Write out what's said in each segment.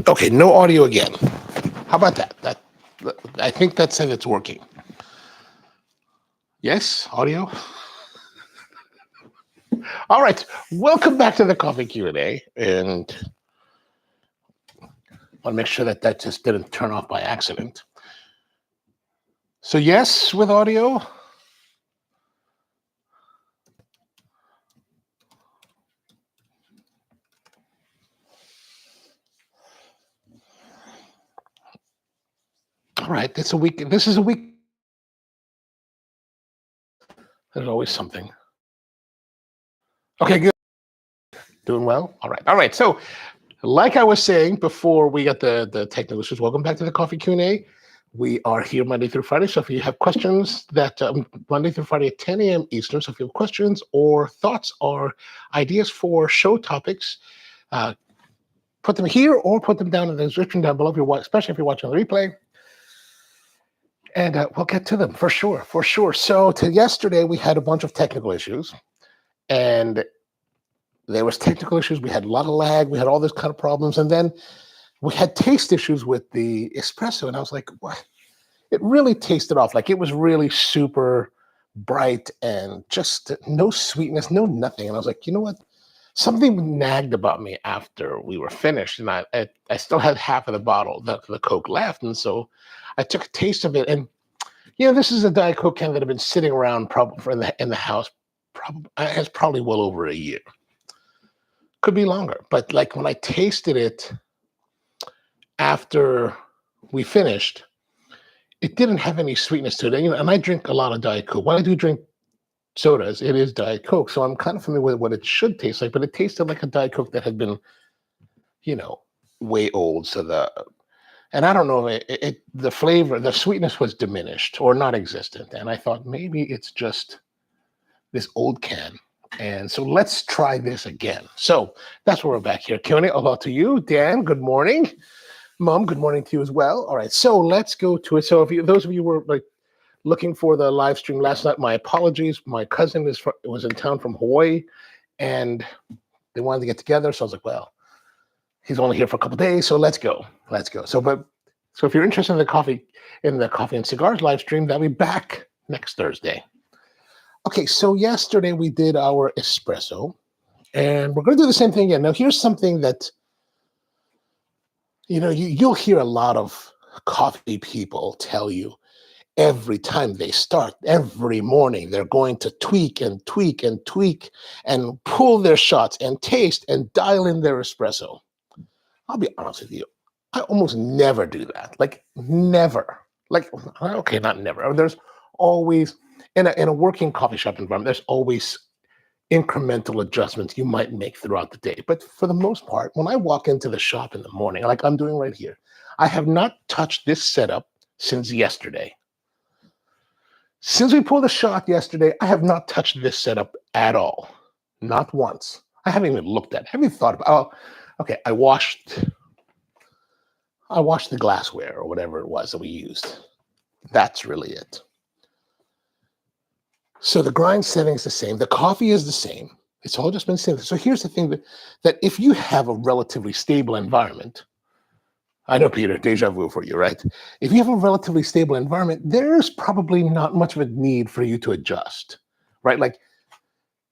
Okay, no audio again. How about that? I think that said it's working. Yes, audio. All right, welcome back to the Coffee Q&A, and I want to make sure that that just didn't turn off by accident. So yes, with audio. All right, it's a week. This is a week. There's always something. Okay, good. Doing well. All right. So, like I was saying before, we got the technical issues. Welcome back to the Coffee Q&A. We are here Monday through Friday. So if you have questions, that Monday through Friday at 10 a.m. Eastern. So if you have questions or thoughts or ideas for show topics, put them here or put them down in the description down below, if you're especially if you're watching the replay. And we'll get to them for sure. So yesterday, we had a bunch of technical issues. And there was technical issues. We had a lot of lag. We had all this kind of problems. And then we had taste issues with the espresso. And I was like, what? It really tasted off. Like it was really super bright and just no sweetness, no nothing. And I was like, you know what? Something nagged about me after we were finished. And I still had half of the bottle, the Coke left. And so I took a taste of it. And, this is a Diet Coke can that had been sitting around probably in the house. It's probably well over a year. Could be longer. But like when I tasted it after we finished, it didn't have any sweetness to it. And I drink a lot of Diet Coke. When I do drink sodas, it is Diet Coke. So I'm kind of familiar with what it should taste like, but it tasted like a Diet Coke that had been, way old. And I don't know, the flavor, the sweetness was diminished or not existent. And I thought maybe it's just this old can. And so let's try this again. So that's where we're back here. Q&A, hello to you. Dan, good morning. Mom, good morning to you as well. All right, so let's go to it. So those of you were like looking for the live stream last night, my apologies. My cousin was in town from Hawaii, and they wanted to get together. So I was like, well, he's only here for a couple of days, so let's go. So if you're interested in the coffee and cigars live stream, that'll be back next Thursday. Okay, so yesterday we did our espresso, and we're going to do the same thing again. Now, here's something that you'll hear a lot of coffee people tell you every time they start, every morning, they're going to tweak and pull their shots and taste and dial in their espresso. I'll be honest with you. I almost never do that. Like never. Like, okay, not never. There's always, in a working coffee shop environment, there's always incremental adjustments you might make throughout the day. But for the most part, when I walk into the shop in the morning, like I'm doing right here, I have not touched this setup since yesterday. Since we pulled the shot yesterday, I have not touched this setup at all. Not once. I haven't even looked at it. I haven't thought about okay, I washed the glassware or whatever it was that we used. That's really it. So the grind setting is the same. The coffee is the same. It's all just been the same. So here's the thing that if you have a relatively stable environment, I know, Peter, deja vu for you, right? If you have a relatively stable environment, there's probably not much of a need for you to adjust, right? Like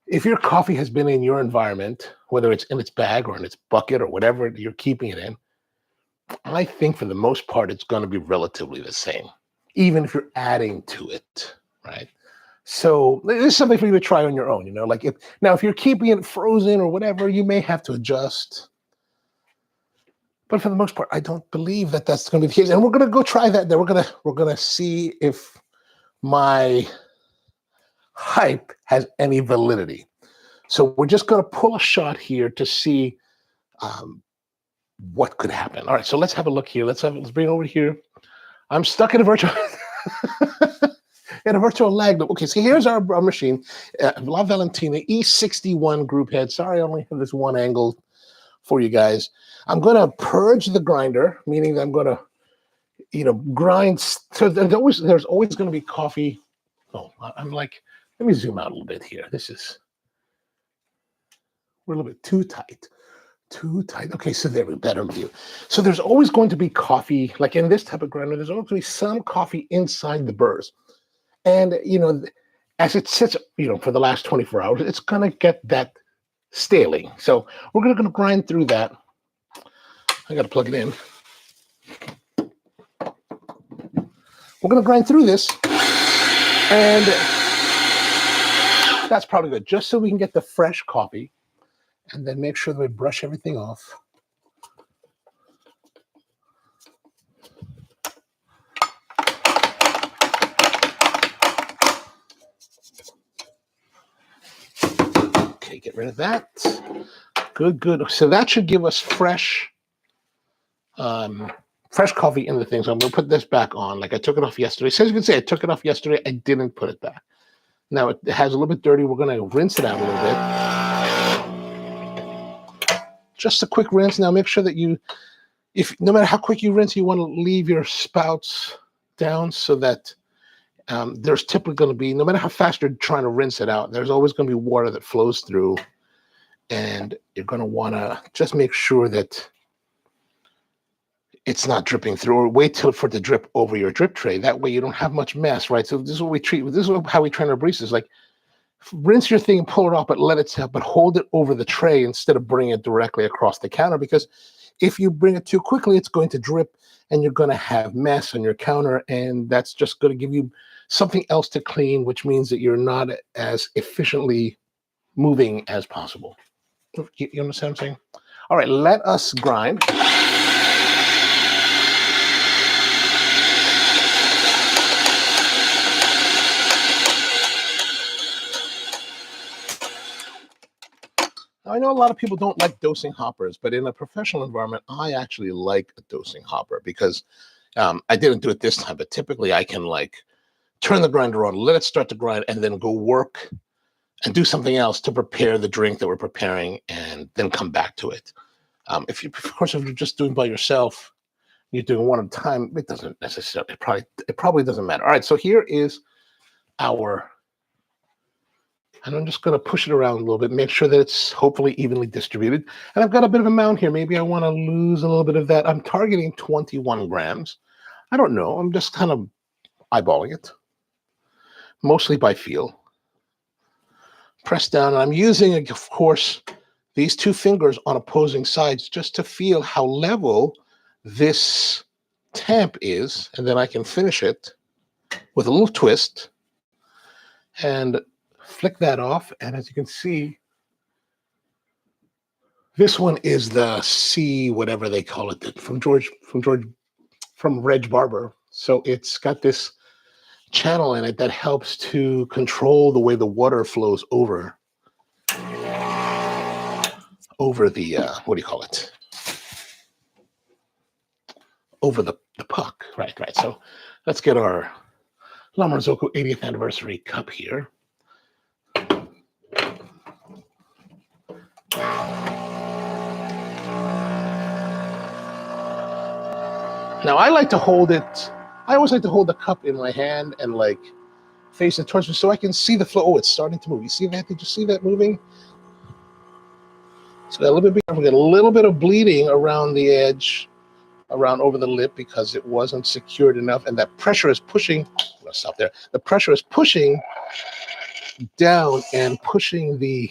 if your coffee has been in your environment, whether it's in its bag or in its bucket or whatever you're keeping it in, I think for the most part, it's going to be relatively the same, even if you're adding to it, right? So this is something for you to try on your own, like if you're keeping it frozen or whatever, you may have to adjust. But for the most part, I don't believe that that's going to be the case. And we're going to go try that. Then we're going to see if my hype has any validity. So we're just going to pull a shot here to see what could happen. All right, so let's have a look here. Let's bring it over here. I'm stuck in a virtual lag loop. Okay, so here's our machine, La Valentina E61 group head. Sorry, I only have this one angle for you guys. I'm going to purge the grinder, meaning that I'm going to, grind. So there's always going to be coffee. Oh, I'm like, let me zoom out a little bit here. We're a little bit too tight. Too tight. Okay, so there we better view. So there's always going to be coffee, like in this type of grinder, there's always going to be some coffee inside the burrs. And, as it sits, for the last 24 hours, it's going to get that staling. So we're going to grind through that. I got to plug it in. We're going to grind through this. And that's probably good, just so we can get the fresh coffee. And then make sure that we brush everything off. Okay, get rid of that. Good, good. So that should give us fresh coffee in the thing. So I'm going to put this back on. Like I took it off yesterday. So as you can see, I took it off yesterday. I didn't put it back. Now it has a little bit dirty. We're going to rinse it out a little bit. Just a quick rinse. Now make sure that no matter how quick you rinse, you want to leave your spouts down so that there's typically going to be, no matter how fast you're trying to rinse it out, there's always going to be water that flows through. And you're going to want to just make sure that it's not dripping through, or wait for it to drip over your drip tray. That way you don't have much mess, right? So this is how we train our baristas. Like, rinse your thing and pull it off, but but hold it over the tray instead of bringing it directly across the counter, because if you bring it too quickly, it's going to drip and you're going to have mess on your counter, and that's just going to give you something else to clean, which means that you're not as efficiently moving as possible. You understand what I'm saying? All right, let us grind. I know a lot of people don't like dosing hoppers, but in a professional environment, I actually like a dosing hopper, because I didn't do it this time, but typically I can turn the grinder on, let it start to grind, and then go work and do something else to prepare the drink that we're preparing, and then come back to it. Of course, if you're just doing by yourself, you're doing one at a time, it doesn't necessarily, it probably doesn't matter. All right, so here is and I'm just going to push it around a little bit, make sure that it's hopefully evenly distributed. And I've got a bit of a mound here. Maybe I want to lose a little bit of that. I'm targeting 21 grams. I don't know. I'm just kind of eyeballing it, mostly by feel. Press down. And I'm using, of course, these two fingers on opposing sides just to feel how level this tamp is. And then I can finish it with a little twist and flick that off. And as you can see, this one is the C, whatever they call it, from Reg Barber. So it's got this channel in it that helps to control the way the water flows over the what do you call it? Over the puck. Right. So let's get our La Marzocco 80th anniversary cup here. Now I like to hold it. I always like to hold the cup in my hand and face it towards me so I can see the flow. Oh, it's starting to move. You see that? Did you see that moving? So a little bit. We get a little bit of bleeding around the edge, around over the lip, because it wasn't secured enough, and that pressure is pushing. I'm gonna stop there. The pressure is pushing down and pushing the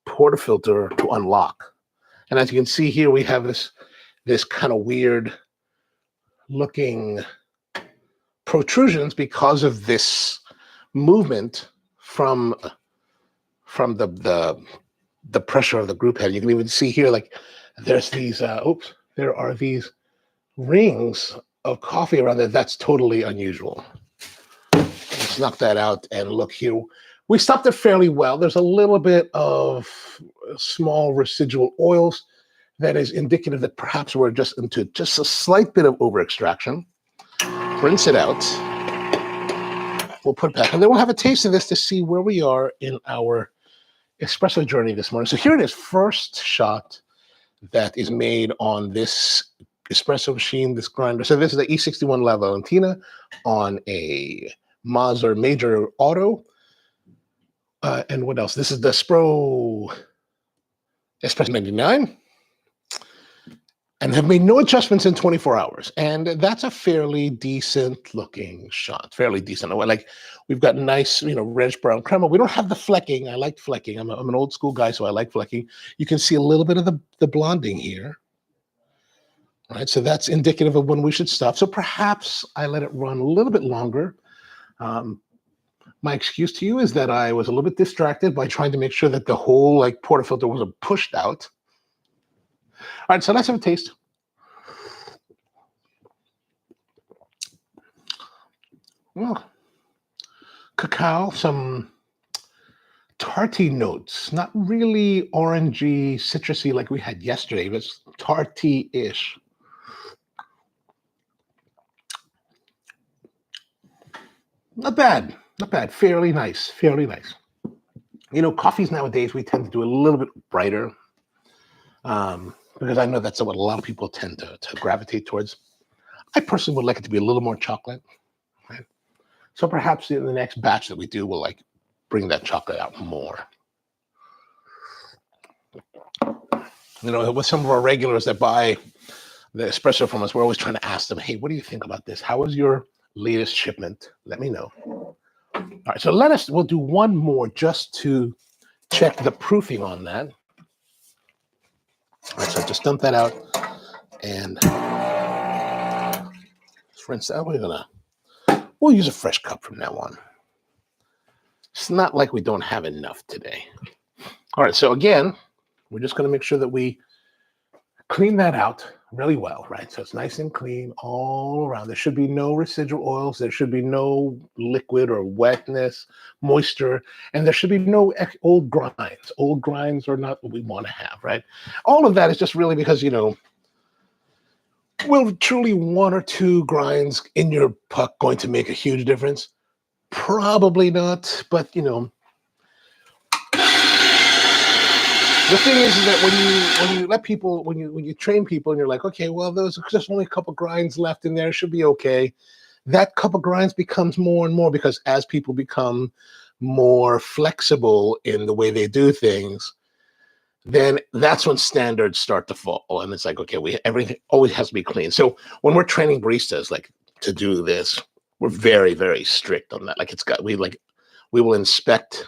portafilter to unlock. And as you can see here, we have this kind of weird looking protrusions because of this movement from the pressure of the group head. You can even see here, there's these there are these rings of coffee around there. That's totally unusual. Let's knock that out and look here. We stopped it fairly well. There's a little bit of small residual oils that is indicative that perhaps we're just into just a slight bit of over extraction. Rinse it out. We'll put it back, and then we'll have a taste of this to see where we are in our espresso journey this morning. So here it is, first shot that is made on this espresso machine, this grinder. So this is the E61 La Valentina on a Mazda Major Auto. And what else? This is the Spro Espresso 99. And have made no adjustments in 24 hours. And that's a fairly decent looking shot, fairly decent. Like we've got nice, reddish brown crema. We don't have the flecking. I like flecking. I'm an old school guy, so I like flecking. You can see a little bit of the blonding here. Right, so that's indicative of when we should stop. So perhaps I let it run a little bit longer. My excuse to you is that I was a little bit distracted by trying to make sure that the whole portafilter wasn't pushed out. All right, so let's have a taste. Well, cacao, some tarty notes, not really orangey, citrusy like we had yesterday, but it's tarty-ish. Not bad, not bad. Fairly nice, fairly nice. Coffees nowadays, we tend to do a little bit brighter because I know that's what a lot of people tend to gravitate towards. I personally would like it to be a little more chocolate. Right? So perhaps in the next batch that we do, we'll bring that chocolate out more. With some of our regulars that buy the espresso from us, we're always trying to ask them, hey, what do you think about this? How was your latest shipment? Let me know. All right, so we'll do one more just to check the proofing on that. All right, so just dump that out. And for instance, we'll use a fresh cup from now on. It's not like we don't have enough today. All right, so again, we're just going to make sure that we clean that out really well, right? So it's nice and clean all around. There should be no residual oils. There should be no liquid or wetness, moisture, and there should be no old grinds. Old grinds are not what we want to have, right? All of that is just really because, will truly one or two grinds in your puck going to make a huge difference? Probably not, but, the thing is that when you let people, when you train people and you're like, okay, well, there's just only a couple grinds left in there, should be okay. That couple grinds becomes more and more because as people become more flexible in the way they do things, then that's when standards start to fall. And it's like, okay, everything always has to be clean. So when we're training baristas, to do this, we're very, very strict on that. We will inspect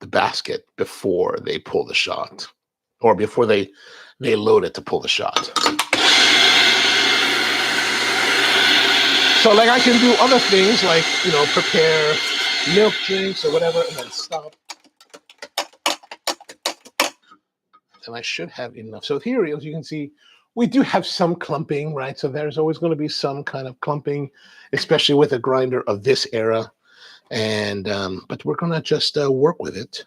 the basket before they pull the shot or before they load it to pull the shot. So I can do other things prepare milk drinks or whatever and then stop. And I should have enough. So here, as you can see, we do have some clumping, right? So there's always going to be some kind of clumping, especially with a grinder of this era. And but we're going to just work with it.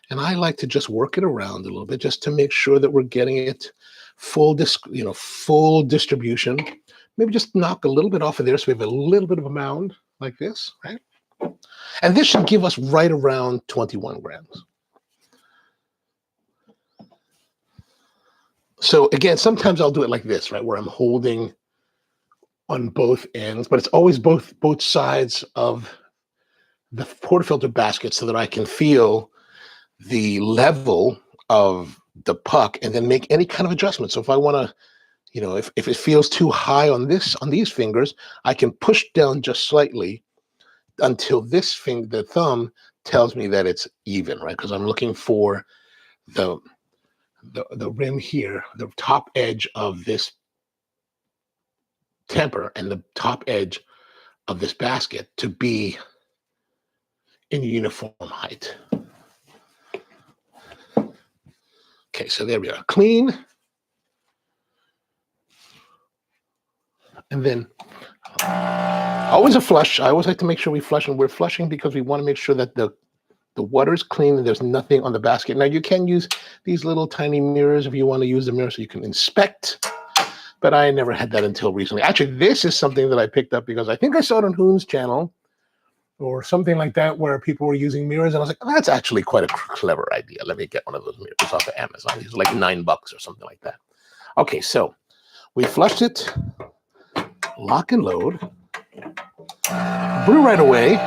And I like to just work it around a little bit just to make sure that we're getting it full distribution. Maybe just knock a little bit off of there so we have a little bit of a mound like this, right? And this should give us right around 21 grams. So again, sometimes I'll do it like this, right, where I'm holding on both ends, but it's always both sides of the portafilter basket so that I can feel the level of the puck and then make any kind of adjustment. So if I want to, if it feels too high on these fingers, I can push down just slightly until the thumb tells me that it's even, right? Because I'm looking for the rim here, the top edge of this temper and the top edge of this basket to be in uniform height. Okay, so there we are, clean. And then always a flush. I always like to make sure we flush, and we're flushing because we want to make sure that the water is clean and there's nothing on the basket. Now you can use these little tiny mirrors if you want to use the mirror so you can inspect, but I never had that until recently. Actually, this is something that I picked up because I think I saw it on Hoon's channel or something like that where people were using mirrors, and I was like, oh, that's actually quite a clever idea. Let me get one of those mirrors off of Amazon. These are like $9 or something like that. Okay, so we flushed it, lock and load, brew right away.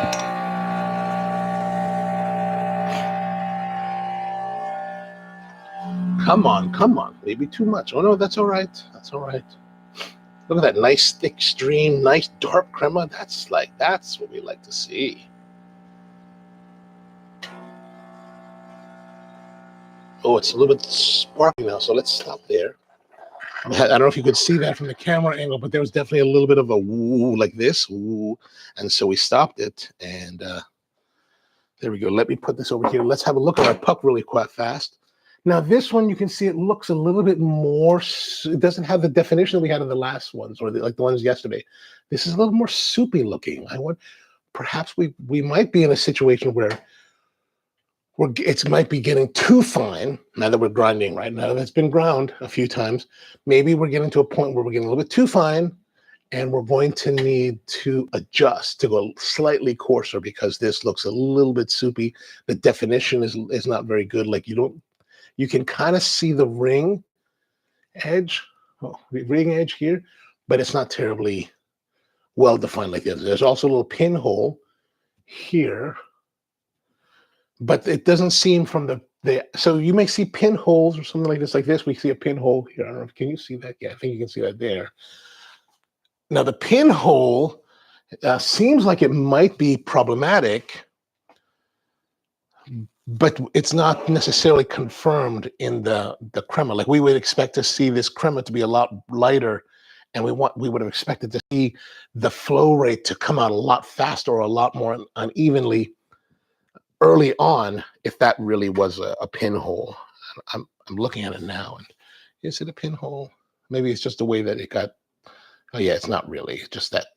Come on, come on. Maybe too much. Oh, no, that's all right. That's all right. Look at that nice thick stream, nice dark crema. That's what we like to see. Oh, it's a little bit sparkly now, so let's stop there. I don't know if you could see that from the camera angle, but there was definitely a little bit of a woo like this. Woo. And so we stopped it, and there we go. Let me put this over here. Let's have a look at our puck really quite fast. Now, this one, you can see it looks a little bit more, it doesn't have the definition we had in the last ones, or like the ones yesterday. This is a little more soupy looking. Perhaps we might be in a situation where it might be getting too fine now that we're grinding, right? Now that it's been ground a few times, maybe we're getting to a point where we're getting a little bit too fine, and we're going to need to adjust to go slightly coarser because this looks a little bit soupy. The definition is not very good. Like you can kind of see the ring edge here, but it's not terribly well defined like this. There's also a little pinhole here, but it doesn't seem from so you may see pinholes or something like this. We see a pinhole here. I don't know. Can you see that? Yeah, I think you can see that there. Now the pinhole seems like it might be problematic, but it's not necessarily confirmed in the crema. Like we would expect to see this crema to be a lot lighter, and we would have expected to see the flow rate to come out a lot faster or a lot more unevenly early on if that really was a pinhole. I'm looking at it now, and is it a pinhole? Maybe it's just the way that it got. Oh yeah, it's not really. It's just that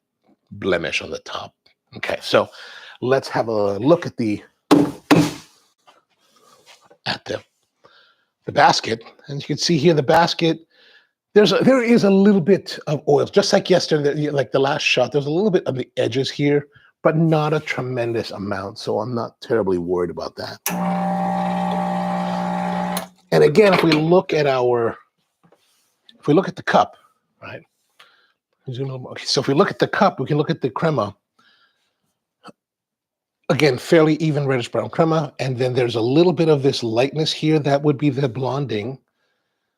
blemish on the top. Okay, so let's have a look at the basket, and you can see here the basket. There is a little bit of oil, just like yesterday, like the last shot. There's a little bit on the edges here, but not a tremendous amount. So I'm not terribly worried about that. And again, if we look at the cup, right? Okay, so if we look at the cup, we can look at the crema. Again, fairly even reddish brown crema, and then there's a little bit of this lightness here. That would be the blonding.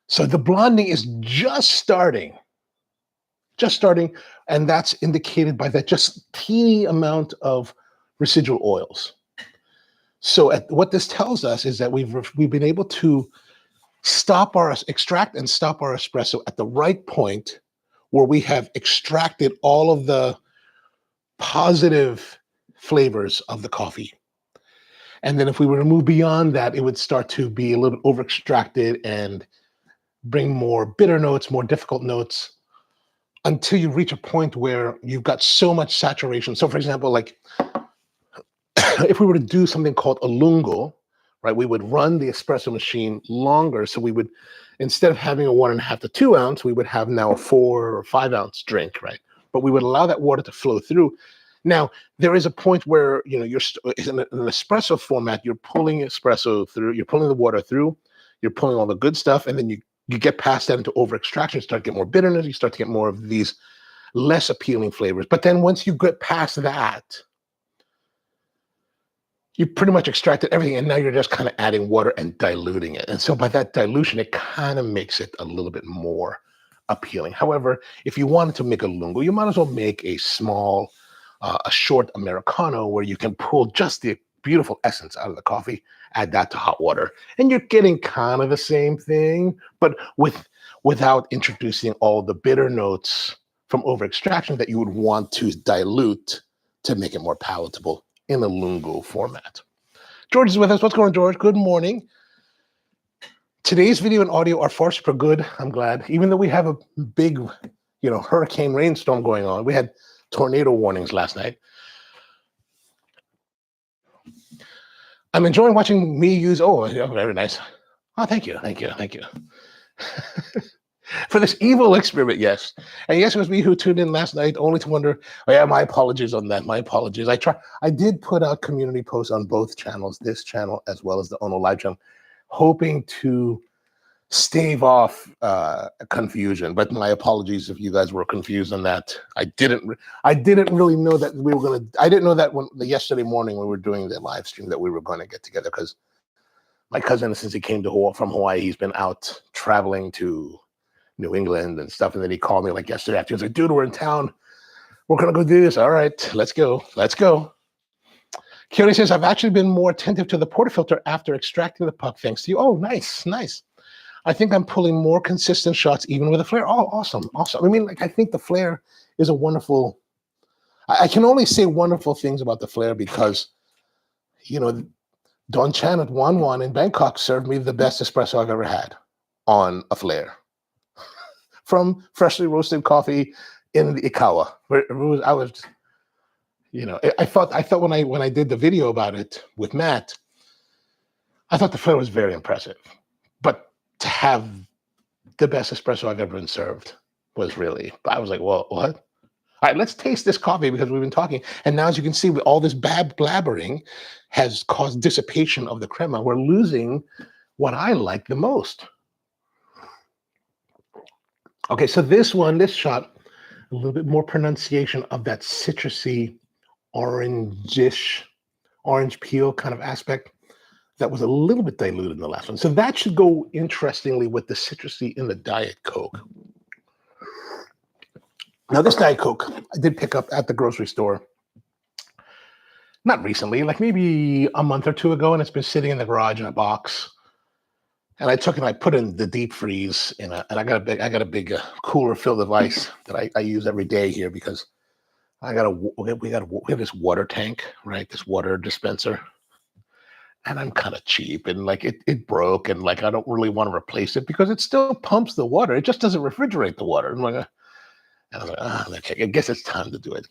So the blonding is just starting, and that's indicated by that just teeny amount of residual oils. So what this tells us is that we've been able to extract and stop our espresso at the right point where we have extracted all of the positive flavors of the coffee. And then if we were to move beyond that, it would start to be a little bit over extracted and bring more bitter notes, more difficult notes, until you reach a point where you've got so much saturation. So for example, like if we were to do something called a lungo, right, we would run the espresso machine longer. So we would, instead of having a 1.5 to 2 ounce, we would have now a 4 or 5 ounce drink, right? But we would allow that water to flow through. Now, there is a point where, you're in an espresso format, you're pulling espresso through, you're pulling the water through, you're pulling all the good stuff, and then you get past that into over extraction, you start to get more bitterness, you start to get more of these less appealing flavors. But then once you get past that, you pretty much extracted everything, and now you're just kind of adding water and diluting it. And so by that dilution, it kind of makes it a little bit more appealing. However, if you wanted to make a lungo, you might as well make a small, a short Americano where you can pull just the beautiful essence out of the coffee, add that to hot water, and you're getting kind of the same thing, but without introducing all the bitter notes from over extraction that you would want to dilute to make it more palatable in a lungo format. George is with us. What's going on, George? Good morning. Today's video and audio are far super good. I'm glad. Even though we have a big, hurricane rainstorm going on, we had tornado warnings last night. I'm enjoying watching me use, very nice. Oh, thank you. For this evil experiment, yes. And yes, it was me who tuned in last night only to wonder, my apologies on that, my apologies. I did put out community posts on both channels, this channel as well as the Ono Live channel, hoping to stave off confusion. But my apologies if you guys were confused on that. I didn't really know that I didn't know that yesterday morning when we were doing the live stream that we were going to get together, because my cousin, since he came to Hawaii, from Hawaii, he's been out traveling to New England and stuff. And then he called me like yesterday after. He was like, dude, we're in town. We're going to go do this. All right, let's go. Let's go. Keone says, I've actually been more attentive to the portafilter after extracting the puck, thanks to you. Oh, nice, nice. I think I'm pulling more consistent shots even with a flare. Oh, awesome, awesome. I mean, like, I think the flare is a wonderful, I can only say wonderful things about the flare because, you know, Don Chan at Wan in Bangkok served me the best espresso I've ever had on a flare from freshly roasted coffee in the Ikawa. I was, you know, I thought when I did the video about it with Matt, I thought the flare was very impressive. But to have the best espresso I've ever been served was really, I was like, well, what? All right, let's taste this coffee because we've been talking. And now, as you can see, with all this blabbering has caused dissipation of the crema. We're losing what I like the most. Okay, so this shot, a little bit more pronunciation of that citrusy, orange peel kind of aspect that was a little bit diluted in the last one. So that should go interestingly with the citrusy in the Diet Coke. Now, this Diet Coke I did pick up at the grocery store, not recently, like maybe a month or two ago, and it's been sitting in the garage in a box. And I took it and I put it in the deep freeze, and I got a big cooler filled with ice that I use every day here because we have this water tank, right? This water dispenser. And I'm kind of cheap, and like it broke, and like I don't really want to replace it because it still pumps the water. It just doesn't refrigerate the water. And I was like, okay, I guess it's time to do it.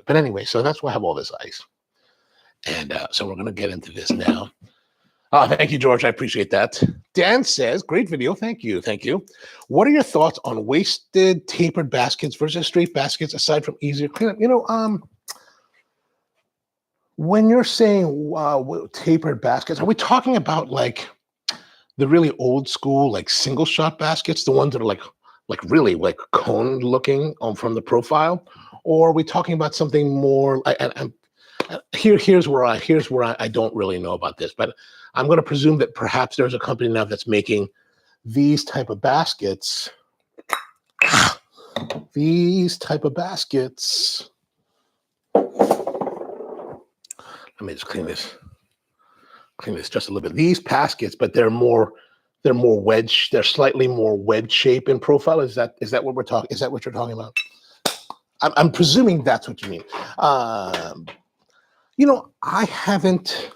But anyway, so that's why I have all this ice. And so we're going to get into this now. Oh, thank you, George. I appreciate that. Dan says, great video. Thank you. Thank you. What are your thoughts on wasted tapered baskets versus straight baskets aside from easier cleanup? You know, when you're saying tapered baskets, are we talking about like the really old school, like single shot baskets, the ones that are like really like cone looking from the profile, or are we talking about something more? Here's where I don't really know about this, but I'm going to presume that perhaps there's a company now that's making these type of baskets. These type of baskets. Let me just clean this just a little bit. These baskets, but they're more wedge. They're slightly more wedge shape in profile. Is that what we're talking? Is that what you're talking about? I'm presuming that's what you mean. You know, I haven't.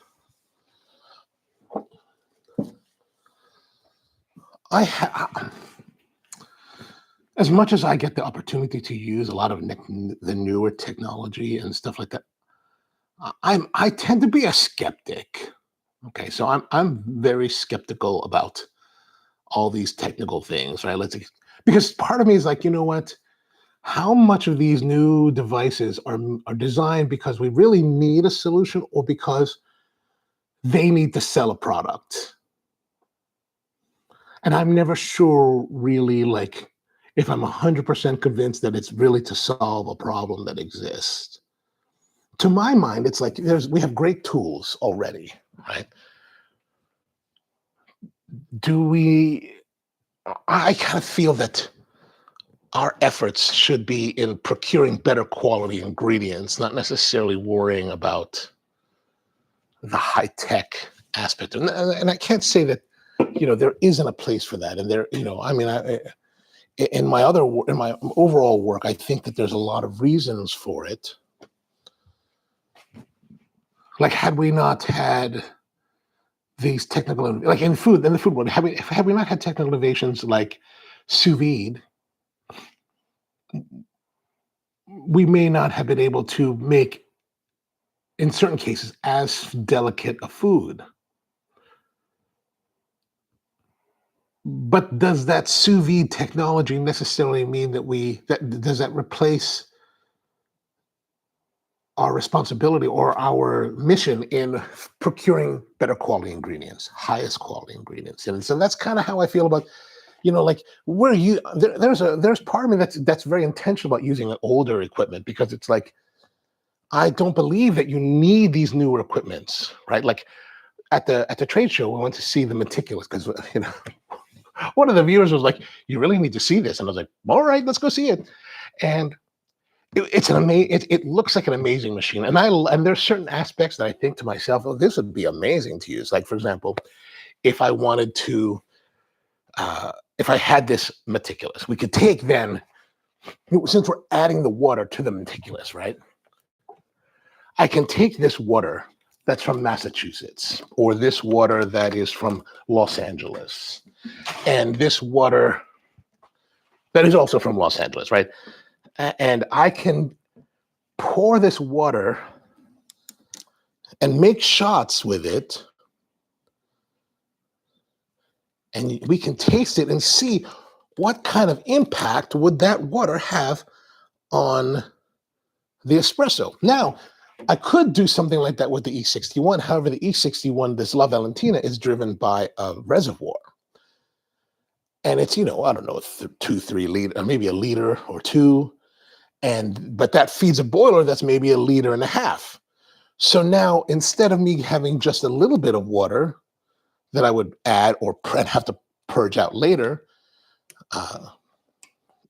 As much as I get the opportunity to use a lot of the newer technology and stuff like that, I tend to be a skeptic. Okay, so I'm very skeptical about all these technical things, right? Because part of me is like, you know what? How much of these new devices are designed because we really need a solution or because they need to sell a product? And I'm never sure really like if I'm 100% convinced that it's really to solve a problem that exists. To my mind, it's like we have great tools already, right? I kind of feel that our efforts should be in procuring better quality ingredients, not necessarily worrying about the high-tech aspect. And I can't say that, you know, there isn't a place for that. And there, you know, I mean, in my overall work, I think that there's a lot of reasons for it. Like, had we not had these technical, like in the food world, had we not had technical innovations like sous vide, we may not have been able to make, in certain cases, as delicate a food. But does that sous vide technology necessarily mean does that replace our responsibility or our mission in procuring better quality ingredients, highest quality ingredients? And so that's kind of how I feel about, you know, like there's part of me that's very intentional about using older equipment because it's like, I don't believe that you need these newer equipments, right? Like at the trade show, we went to see the meticulous because one of the viewers was like, "You really need to see this," and I was like, "All right, let's go see it." And it's an amazing. It looks like an amazing machine, and there's certain aspects that I think to myself, "Oh, this would be amazing to use." Like, for example, if I wanted to, if I had this meticulous, we could take then, since we're adding the water to the meticulous, right? I can take this water that's from Massachusetts, or this water that is from Los Angeles, and this water that is also from Los Angeles, right? And I can pour this water and make shots with it, and we can taste it and see what kind of impact would that water have on the espresso. Now, I could do something like that with the E61. However, the E61, this La Valentina, is driven by a reservoir. And it's, I don't know, 2-3 liter, maybe a liter or two. But that feeds a boiler that's maybe 1.5 liters. So now, instead of me having just a little bit of water that I would add or have to purge out later,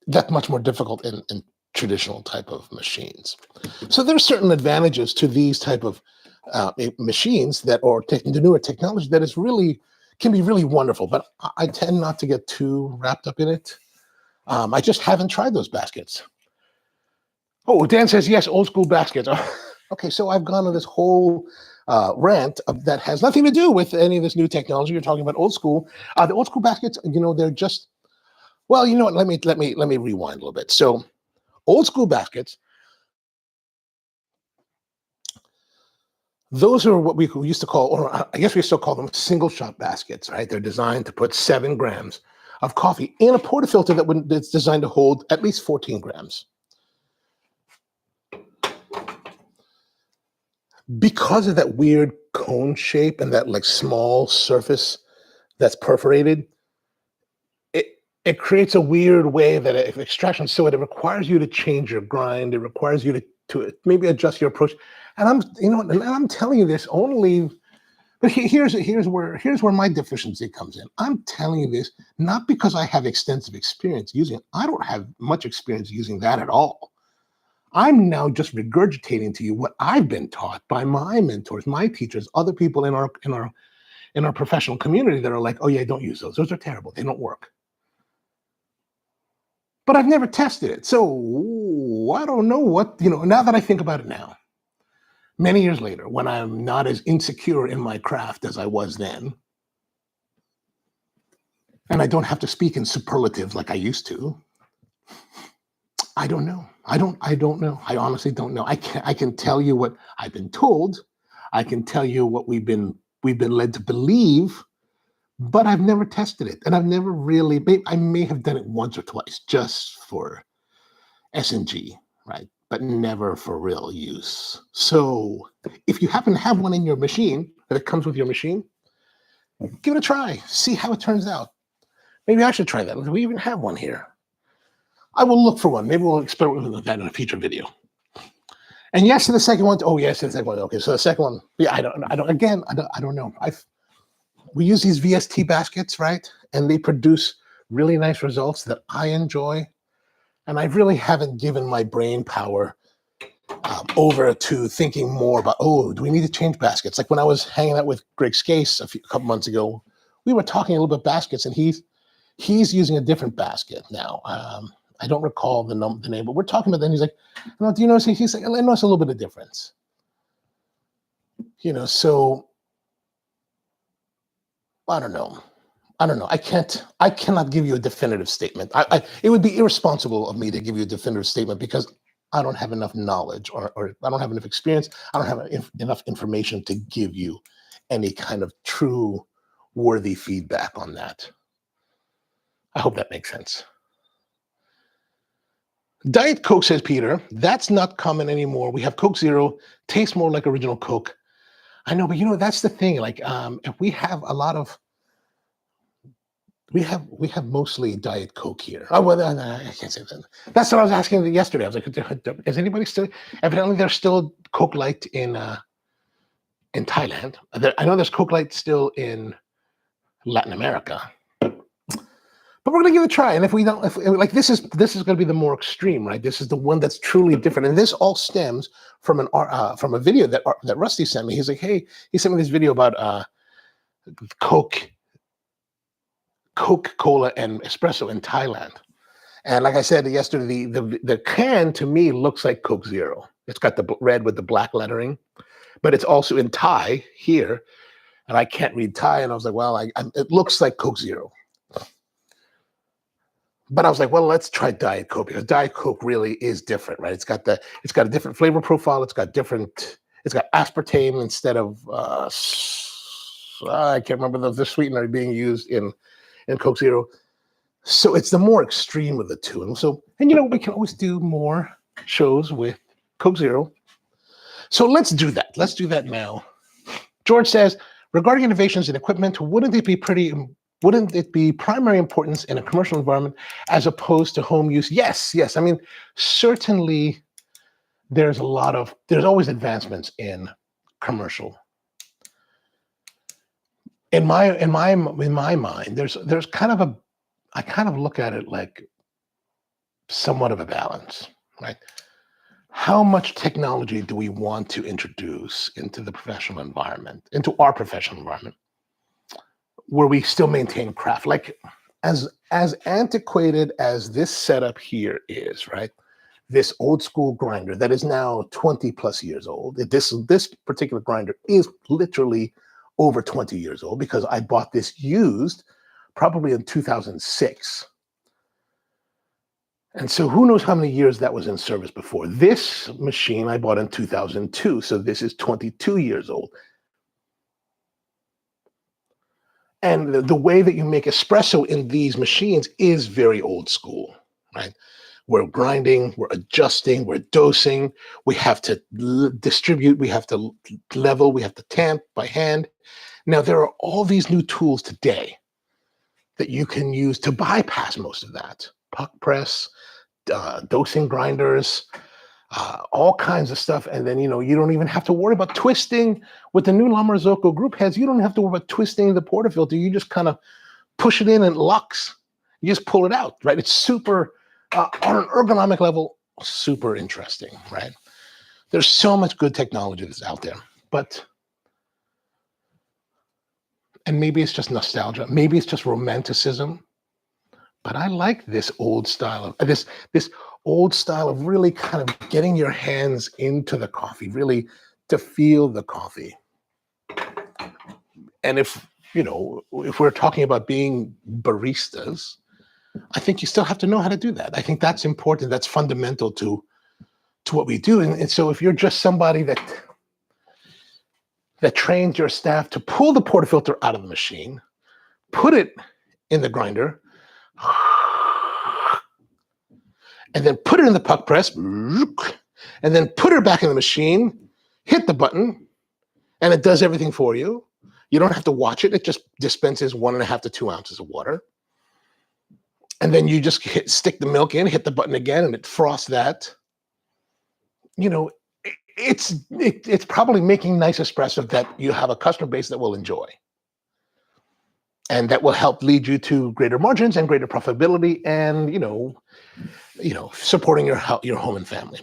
that's much more difficult in traditional type of machines. So there's certain advantages to these type of machines or the newer technology that can be really wonderful, but I tend not to get too wrapped up in it. I just haven't tried those baskets. Oh, Dan says, yes, old school baskets. Okay, so I've gone on this whole rant that has nothing to do with any of this new technology. You're talking about old school. The old school baskets, they're just, well, you know what? Let me rewind a little bit. So old school baskets, those are what we used to call, or I guess we still call them single shot baskets, right? They're designed to put 7 grams of coffee in a portafilter that's designed to hold at least 14 grams. Because of that weird cone shape and that like small surface that's perforated, it creates a weird way of extraction. So it requires you to change your grind. It requires you to maybe adjust your approach. And I'm telling you this only, but here's where my deficiency comes in. I'm telling you this not because I have extensive experience using it. I don't have much experience using that at all. I'm now just regurgitating to you what I've been taught by my mentors, my teachers, other people in our professional community that are like, oh yeah, don't use those. Those are terrible. They don't work. But I've never tested it. So I don't know what, now that I think about it now, many years later, when I'm not as insecure in my craft as I was then, and I don't have to speak in superlatives like I used to, I don't know. I don't know. I honestly don't know. I can tell you what I've been told. I can tell you what we've been led to believe, but I've never tested it. And I've never really, I may have done it once or twice just for S&G, right? But never for real use. So if you happen to have one in your machine, that it comes with your machine, give it a try. See how it turns out. Maybe I should try that. Do we even have one here? I will look for one. Maybe we'll experiment with that in a future video. And yes to the second one. Oh, yes to the second one. Okay, so the second one. Yeah, I don't know. We use these VST baskets, right? And they produce really nice results that I enjoy. And I really haven't given my brain power over to thinking more about, do we need to change baskets? Like when I was hanging out with Greg Skase a couple months ago, we were talking a little bit baskets, and he's using a different basket now. I don't recall the name, but we're talking about that. And he's like, do you notice? He's like, I notice a little bit of difference. So I don't know. I cannot give you a definitive statement. It would be irresponsible of me to give you a definitive statement because I don't have enough knowledge or I don't have enough experience. I don't have enough information to give you any kind of true worthy feedback on that. I hope that makes sense. Diet Coke, says Peter, that's not common anymore. We have Coke Zero, tastes more like original Coke. I know, but that's the thing. Like, if we have a lot of, we have mostly Diet Coke here. Oh, well, I can't say that. That's what I was asking yesterday. I was like, is anybody still? Evidently, there's still Coke Light in in Thailand. I know there's Coke Light still in Latin America, but we're gonna give it a try. And if we don't, like this is gonna be the more extreme, right? This is the one that's truly different. And this all stems from a video that Rusty sent me. He's like, hey, he sent me this video about Coca-Cola and espresso in Thailand. And like I said yesterday, the can to me looks like Coke Zero. It's got the red with the black lettering, but it's also in Thai here, and I can't read Thai. And I was like, well, it looks like Coke Zero. But I was like, well, let's try Diet Coke, because Diet Coke really is different, right? It's got a different flavor profile. It's got aspartame instead of I can't remember the sweetener being used in Coke Zero. So it's the more extreme of the two. And we can always do more shows with Coke Zero. So let's do that. Let's do that now. George says, regarding innovations in equipment, wouldn't it be primary importance in a commercial environment as opposed to home use? Yes. I mean, certainly there's always advancements in commercial. In my mind, there's kind of I kind of look at it like somewhat of a balance, right? How much technology do we want to introduce into the professional environment, into our professional environment, where we still maintain craft? Like as antiquated as this setup here is, right? This old school grinder that is now 20 plus years old. This particular grinder is literally over 20 years old, because I bought this used probably in 2006. And so who knows how many years that was in service before. This machine I bought in 2002, so this is 22 years old. And the way that you make espresso in these machines is very old school, right? We're grinding, we're adjusting, we're dosing, we have to distribute, we have to level, we have to tamp by hand. Now, there are all these new tools today that you can use to bypass most of that. Puck press, dosing grinders, all kinds of stuff. And then, you don't even have to worry about twisting with the new La Marzocco group heads. You don't have to worry about twisting the portafilter. You just kind of push it in and it locks. You just pull it out, right? It's super, on an ergonomic level, super interesting, right? There's so much good technology that's out there, and maybe it's just nostalgia, maybe it's just romanticism, but I like this old style of this old style of really kind of getting your hands into the coffee, really to feel the coffee. And if we're talking about being baristas, I think you still have to know how to do that. I think that's important. That's fundamental to what we do. And so if you're just somebody that trains your staff to pull the portafilter out of the machine, put it in the grinder, and then put it in the puck press, and then put it back in the machine, hit the button, and it does everything for you. You don't have to watch it. It just dispenses 1.5 to 2 ounces of water. And then you just stick the milk in, hit the button again, and it frosts that. It's probably making nice espresso that you have a customer base that will enjoy. And that will help lead you to greater margins and greater profitability and, supporting your home and family.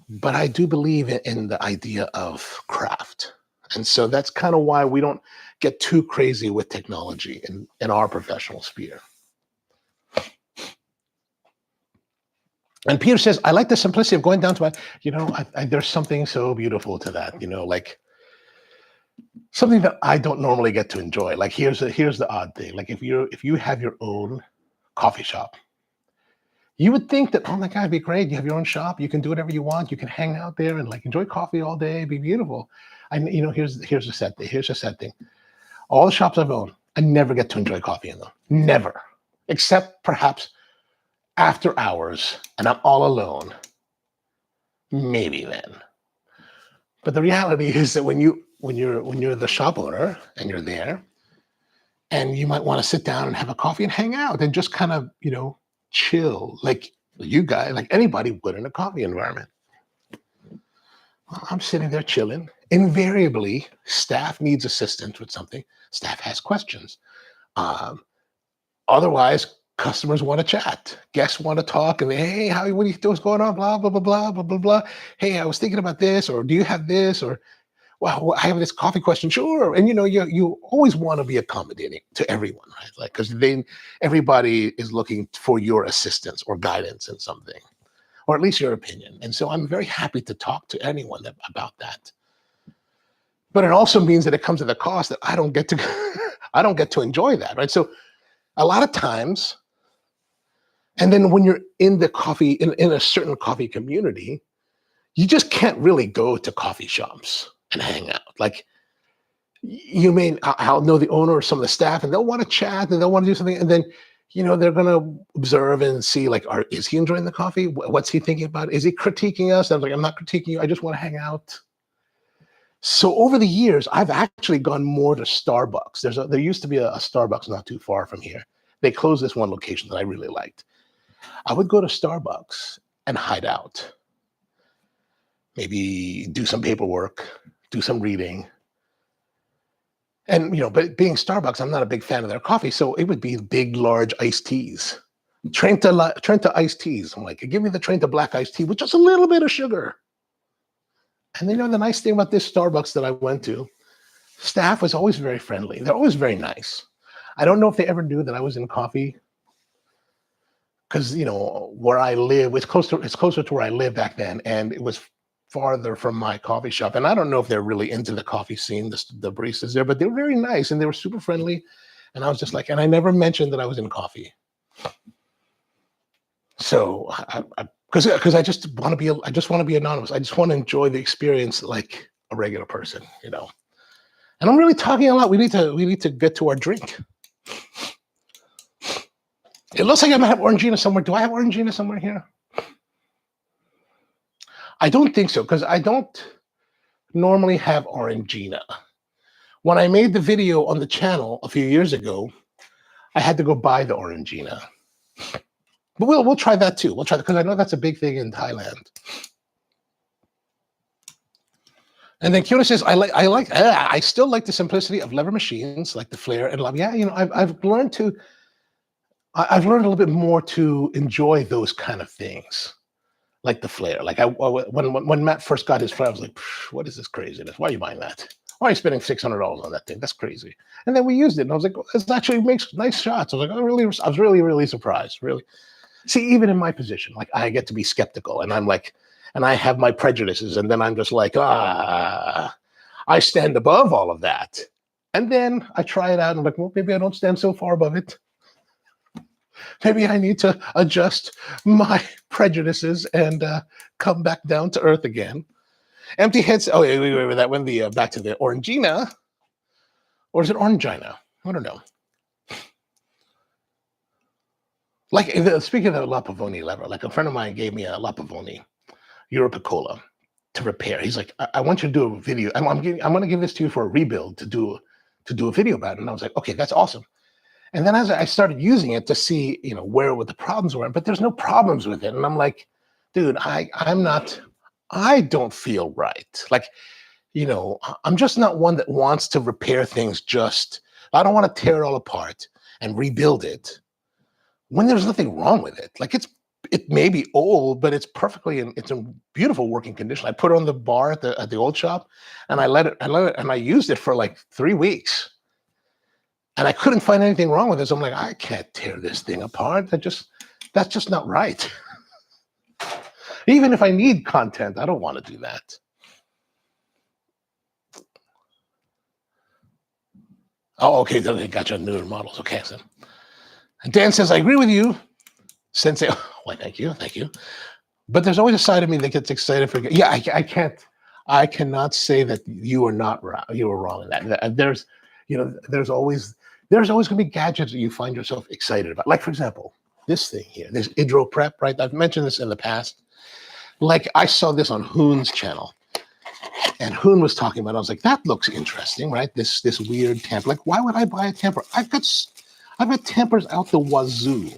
But I do believe in the idea of craft. And so that's kind of why we don't get too crazy with technology in our professional sphere. And Peter says, I like the simplicity of going down to there's something so beautiful to that, like something that I don't normally get to enjoy. Like here's the odd thing. Like if you have your own coffee shop, you would think that, oh my God, it'd be great. You have your own shop. You can do whatever you want. You can hang out there and enjoy coffee all day. It'd be beautiful. Here's the sad thing. Here's the sad thing. All the shops I've owned, I never get to enjoy coffee in them. Never. Except perhaps after hours and I'm all alone, maybe then. But the reality is that when you're the shop owner and you're there, and you might want to sit down and have a coffee and hang out and just kind of chill, like you guys, like anybody would in a coffee environment. Well, I'm sitting there chilling, invariably, staff needs assistance with something. Staff has questions. Um, Otherwise, customers want to chat. Guests want to talk. And hey, how what do you do? What's going on? Blah blah blah blah blah blah blah. Hey, I was thinking about this, or do you have this, or well, I have this coffee question. Sure. And you always want to be accommodating to everyone, right? Like because then everybody is looking for your assistance or guidance in something, or at least your opinion. And so I'm very happy to talk to anyone about that. But it also means that it comes at the cost that I don't get to I don't get to enjoy that, right? So a lot of times, and then when you're in the coffee, in a certain coffee community, you just can't really go to coffee shops and hang out. Like I'll know the owner or some of the staff and they'll want to chat and they'll want to do something. And then, they're going to observe and see like, is he enjoying the coffee? What's he thinking about? Is he critiquing us? I'm like, I'm not critiquing you. I just want to hang out. So over the years, I've actually gone more to Starbucks. There used to be a Starbucks not too far from here. They closed this one location that I really liked. I would go to Starbucks and hide out. Maybe do some paperwork, do some reading. And, but being Starbucks, I'm not a big fan of their coffee. So it would be big, large iced teas. Trenta iced teas. I'm like, give me the Trenta black iced tea with just a little bit of sugar. And the nice thing about this Starbucks that I went to, staff was always very friendly. They're always very nice. I don't know if they ever knew that I was in coffee because, where I live, it's closer to where I lived back then. And it was farther from my coffee shop. And I don't know if they're really into the coffee scene, the baristas there, but they were very nice and they were super friendly. And I was just like, and I never mentioned that I was in coffee. So because I just want to be anonymous. I just want to enjoy the experience like a regular person, And I'm really talking a lot. We need to get to our drink. It looks like I might have Orangina somewhere. Do I have Orangina somewhere here? I don't think so, because I don't normally have Orangina. When I made the video on the channel a few years ago, I had to go buy the Orangina. But we'll try that too. We'll try that because I know that's a big thing in Thailand. And then Kiona says, I still like the simplicity of lever machines, like the Flair and Love. Yeah, I've learned a little bit more to enjoy those kind of things, like the Flair. Like when Matt first got his Flair, I was like, what is this craziness? Why are you buying that? Why are you spending $600 on that thing? That's crazy. And then we used it, and I was like, it actually makes nice shots. I was like, I was really surprised, really. See, even in my position, like I get to be skeptical and I'm like, and I have my prejudices and then I'm just like, I stand above all of that. And then I try it out and I'm like, well, maybe I don't stand so far above it. Maybe I need to adjust my prejudices and come back down to earth again. Empty heads. Oh, wait, that went back to the Orangina. Or is it Orangina? I don't know. Like, speaking of the La Pavoni lever, like a friend of mine gave me a La Pavoni Europicola to repair. He's like, I want you to do a video. I'm going to give this to you for a rebuild to do a video about it. And I was like, okay, that's awesome. And then as I started using it to see, where the problems were, but there's no problems with it. And I'm like, dude, I don't feel right. Like, I'm just not one that wants to repair things. I don't want to tear it all apart and rebuild it when there's nothing wrong with it. Like it may be old, but it's it's in beautiful working condition. I put it on the bar at the old shop and I let it, and I used it for like 3 weeks and I couldn't find anything wrong with it. So I'm like, I can't tear this thing apart. That's just not right. Even if I need content, I don't want to do that. Oh, okay. They got your newer models. Okay. So Dan says, I agree with you. Sensei, why, thank you. But there's always a side of me that gets excited for. Yeah, I cannot say that you are not wrong. You were wrong in that. There's always going to be gadgets that you find yourself excited about. Like, for example, this thing here, this Hydro Prep, right? I've mentioned this in the past. Like, I saw this on Hoon's channel. And Hoon was talking about it. I was like, that looks interesting, right? This weird tamper. Like, why would I buy a tamper? I've got tampers out the wazoo,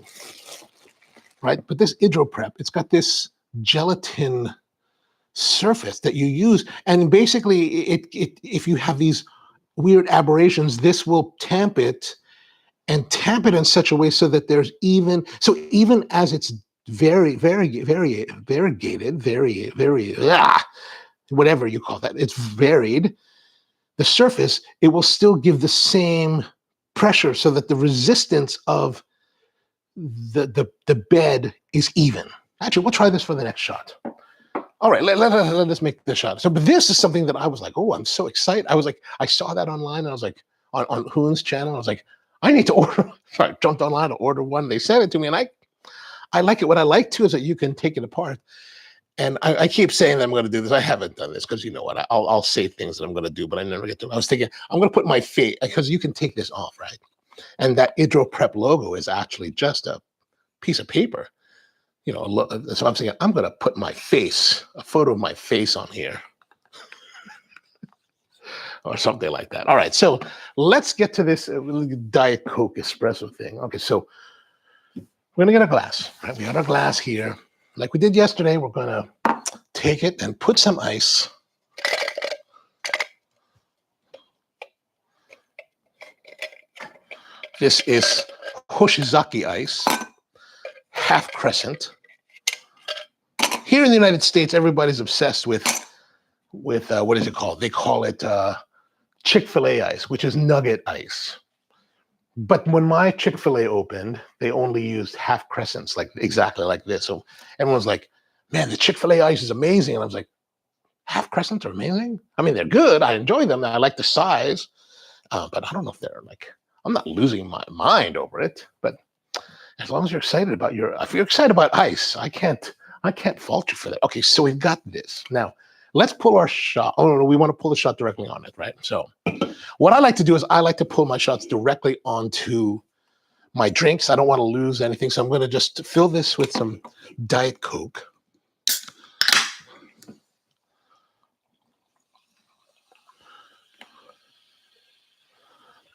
right? But this Hydro Prep, it's got this gelatin surface that you use. And basically, if you have these weird aberrations, this will tamp it and tamp it in such a way so that there's even, so even as it's variegated, whatever you call that, it's varied, the surface, it will still give the same pressure so that the resistance of the bed is even. Actually, we'll try this for the next shot. All right, let us make the shot. So, but this is something that I was like, oh, I'm so excited. I was like, I saw that online, and I was like, on Hoon's channel, I was like, I need to order. So I jumped online to order one. They sent it to me, and I like it. What I like too is that you can take it apart. And I keep saying that I'm going to do this. I haven't done this because you know what? I'll say things that I'm going to do, but I never get to. I was thinking I'm going to put my face, because you can take this off, right? And that Hydro-Prep logo is actually just a piece of paper. You know, so I'm saying I'm going to put my face, a photo of my face on here. Or something like that. All right, so let's get to this Diet Coke espresso thing. Okay, so we're going to get a glass. Right? We got our glass here. Like we did yesterday, we're going to take it and put some ice. This is Hoshizaki ice, half crescent. Here in the United States, everybody's obsessed with what is it called? They call it Chick-fil-A ice, which is nugget ice. But when my Chick-fil-A opened, they only used half crescents, like exactly like this. So everyone's like, man, the Chick-fil-A ice is amazing. And I was like, half crescents are amazing? I mean, they're good. I enjoy them. I like the size. But I don't know if they're like, I'm not losing my mind over it. But as long as you're excited about if you're excited about ice, I can't fault you for that. Okay, so we've got this. Now, let's pull our shot. Oh, no, we want to pull the shot directly on it, right? So what I like to do is I like to pull my shots directly onto my drinks. I don't want to lose anything. So I'm going to just fill this with some Diet Coke.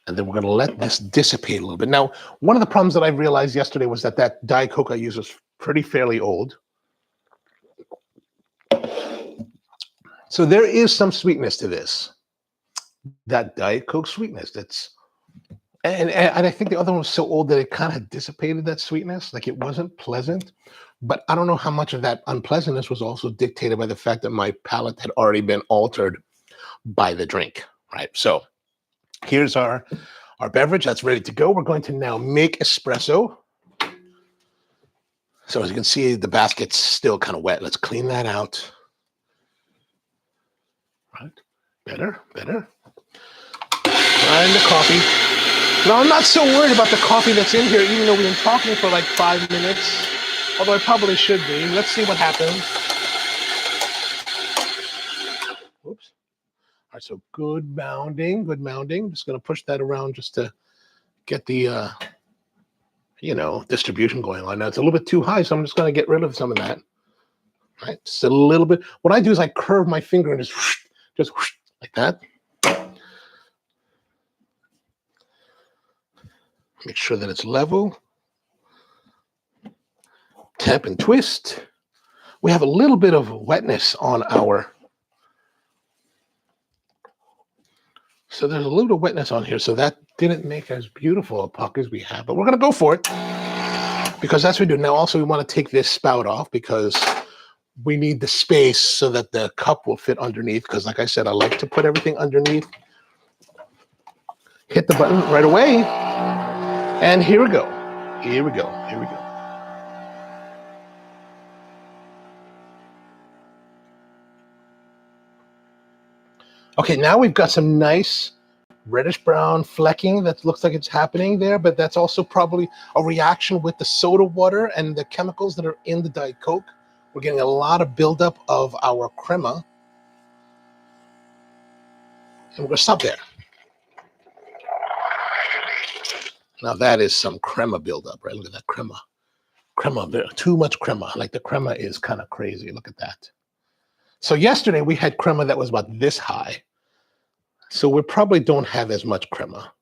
And then we're going to let this dissipate a little bit. Now, one of the problems that I realized yesterday was that Diet Coke I use was fairly old. So there is some sweetness to this. That Diet Coke sweetness. And I think the other one was so old that it kind of dissipated that sweetness. Like it wasn't pleasant. But I don't know how much of that unpleasantness was also dictated by the fact that my palate had already been altered by the drink, right? So here's our beverage that's ready to go. We're going to now make espresso. So as you can see, the basket's still kind of wet. Let's clean that out. Right, better. And the coffee. Now, I'm not so worried about the coffee that's in here, even though we've been talking for like 5 minutes. Although I probably should be. Let's see what happens. Oops. All right, so good mounding. Just going to push that around just to get the, distribution going on. Now, it's a little bit too high, so I'm just going to get rid of some of that. All right, just a little bit. What I do is I curve my finger and just like that. Make sure that it's level. Tap and twist. We have a little bit of wetness on our. So there's a little bit of wetness on here. So that didn't make as beautiful a puck as we have. But we're going to go for it because that's what we do. Now, also, we want to take this spout off because we need the space so that the cup will fit underneath. Because like I said, I like to put everything underneath. Hit the button right away. And here we go. Okay, now we've got some nice reddish brown flecking that looks like it's happening there, but that's also probably a reaction with the soda water and the chemicals that are in the Diet Coke. We're getting a lot of buildup of our crema. And we're going to stop there. Now that is some crema buildup, right? Look at that crema. Too much crema. Like the crema is kind of crazy. Look at that. So yesterday we had crema that was about this high. So we probably don't have as much crema.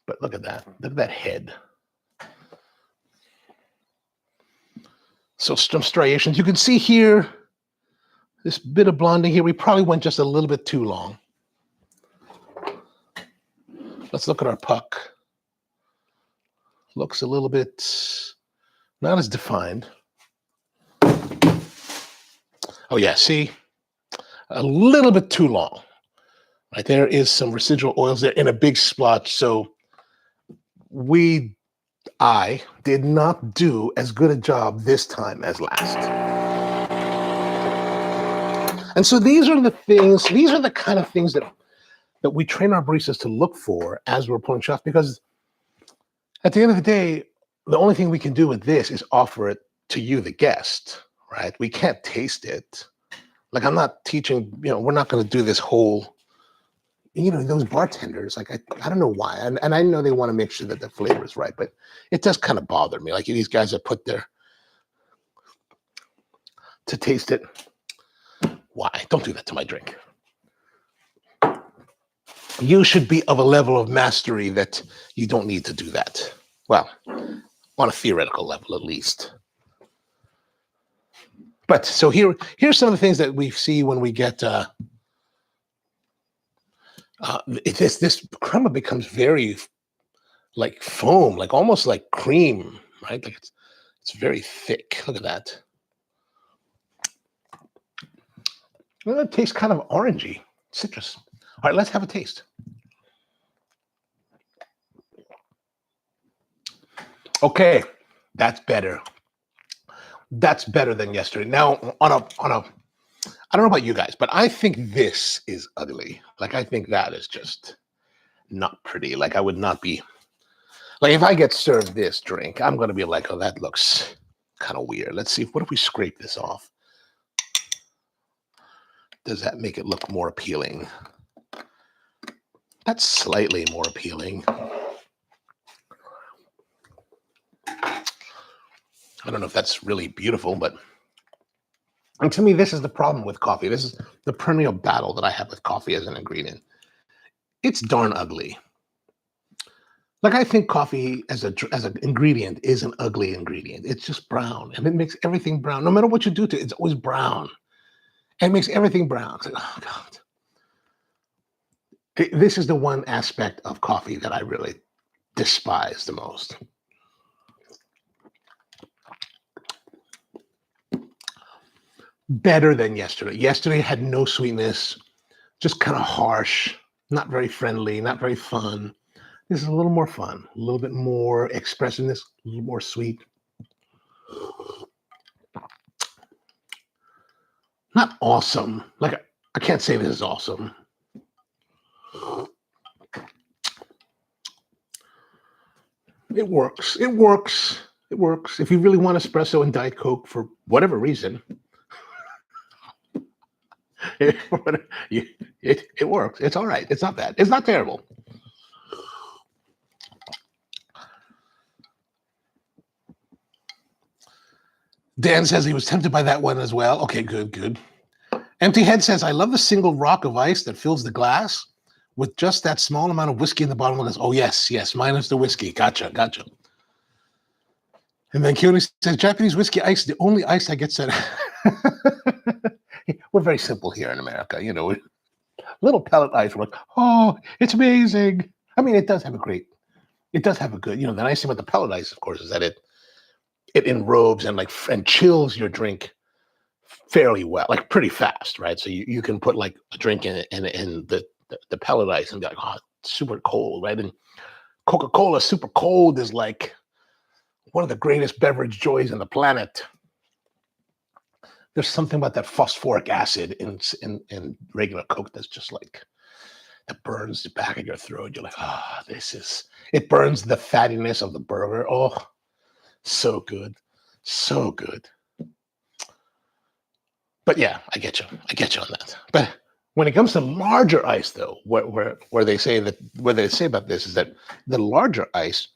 But look at that. Look at that head. So some striations. You can see here This bit of blonding here, we probably went just a little bit too long. Let's look at our puck. Looks a little bit not as defined. Oh yeah, see? A little bit too long. Right, there is some residual oils there in a big splotch. So I did not do as good a job this time as last. And so these are the kind of things that we train our baristas to look for as we're pulling shots, because at the end of the day, the only thing we can do with this is offer it to you, the guest, right? We can't taste it. Like, I'm not teaching, we're not going to do this whole, those bartenders, like, I don't know why. And I know they want to make sure that the flavor is right, but it does kind of bother me. Like, these guys that put their, to taste it. Why? Don't do that to my drink. You should be of a level of mastery that you don't need to do that. Well, on a theoretical level, at least. But so here's some of the things that we see when we get this crema becomes very like foam, like almost like cream, right? Like it's very thick. Look at that. Well, it tastes kind of orangey, citrus. All right, let's have a taste. Okay, that's better. That's better than yesterday. Now, I don't know about you guys, but I think this is ugly. Like, I think that is just not pretty. Like, I would not be, like, if I get served this drink, I'm going to be like, oh, that looks kind of weird. Let's see, what if we scrape this off? Does that make it look more appealing? That's slightly more appealing. I don't know if that's really beautiful, but and to me, this is the problem with coffee. This is the perennial battle that I have with coffee as an ingredient. It's darn ugly. Like, I think coffee as an ingredient is an ugly ingredient. It's just brown, and it makes everything brown. No matter what you do to it, it's always brown. And it makes everything brown. It's like, oh, God. This is the one aspect of coffee that I really despise the most. Better than yesterday. Yesterday had no sweetness, just kind of harsh, not very friendly, not very fun. This is a little more fun, a little bit more expressiveness, a little more sweet. Not awesome. Like, I can't say this is awesome. It works. It works. It works. If you really want espresso and Diet Coke for whatever reason, it works. It's all right. It's not bad. It's not terrible. Dan says he was tempted by that one as well. Okay, good. Empty Head says, I love the single rock of ice that fills the glass with just that small amount of whiskey in the bottom of the glass. Oh, yes, minus the whiskey. Gotcha. And then Keone says, Japanese whiskey ice, the only ice I get set. We're very simple here in America, little pellet ice. We're like, oh, it's amazing. I mean, it does have a good, the nice thing about the pellet ice, of course, is that it enrobes and chills your drink fairly well, like pretty fast, right? So you can put like a drink in the pellet ice and be like, oh, it's super cold, right? And Coca-Cola super cold is like one of the greatest beverage joys on the planet. There's something about that phosphoric acid in regular Coke that's just like, that burns the back of your throat. You're like, it burns the fattiness of the burger. Oh, so good. But yeah, I get you on that. But when it comes to larger ice, though, where they say about this is that the larger ice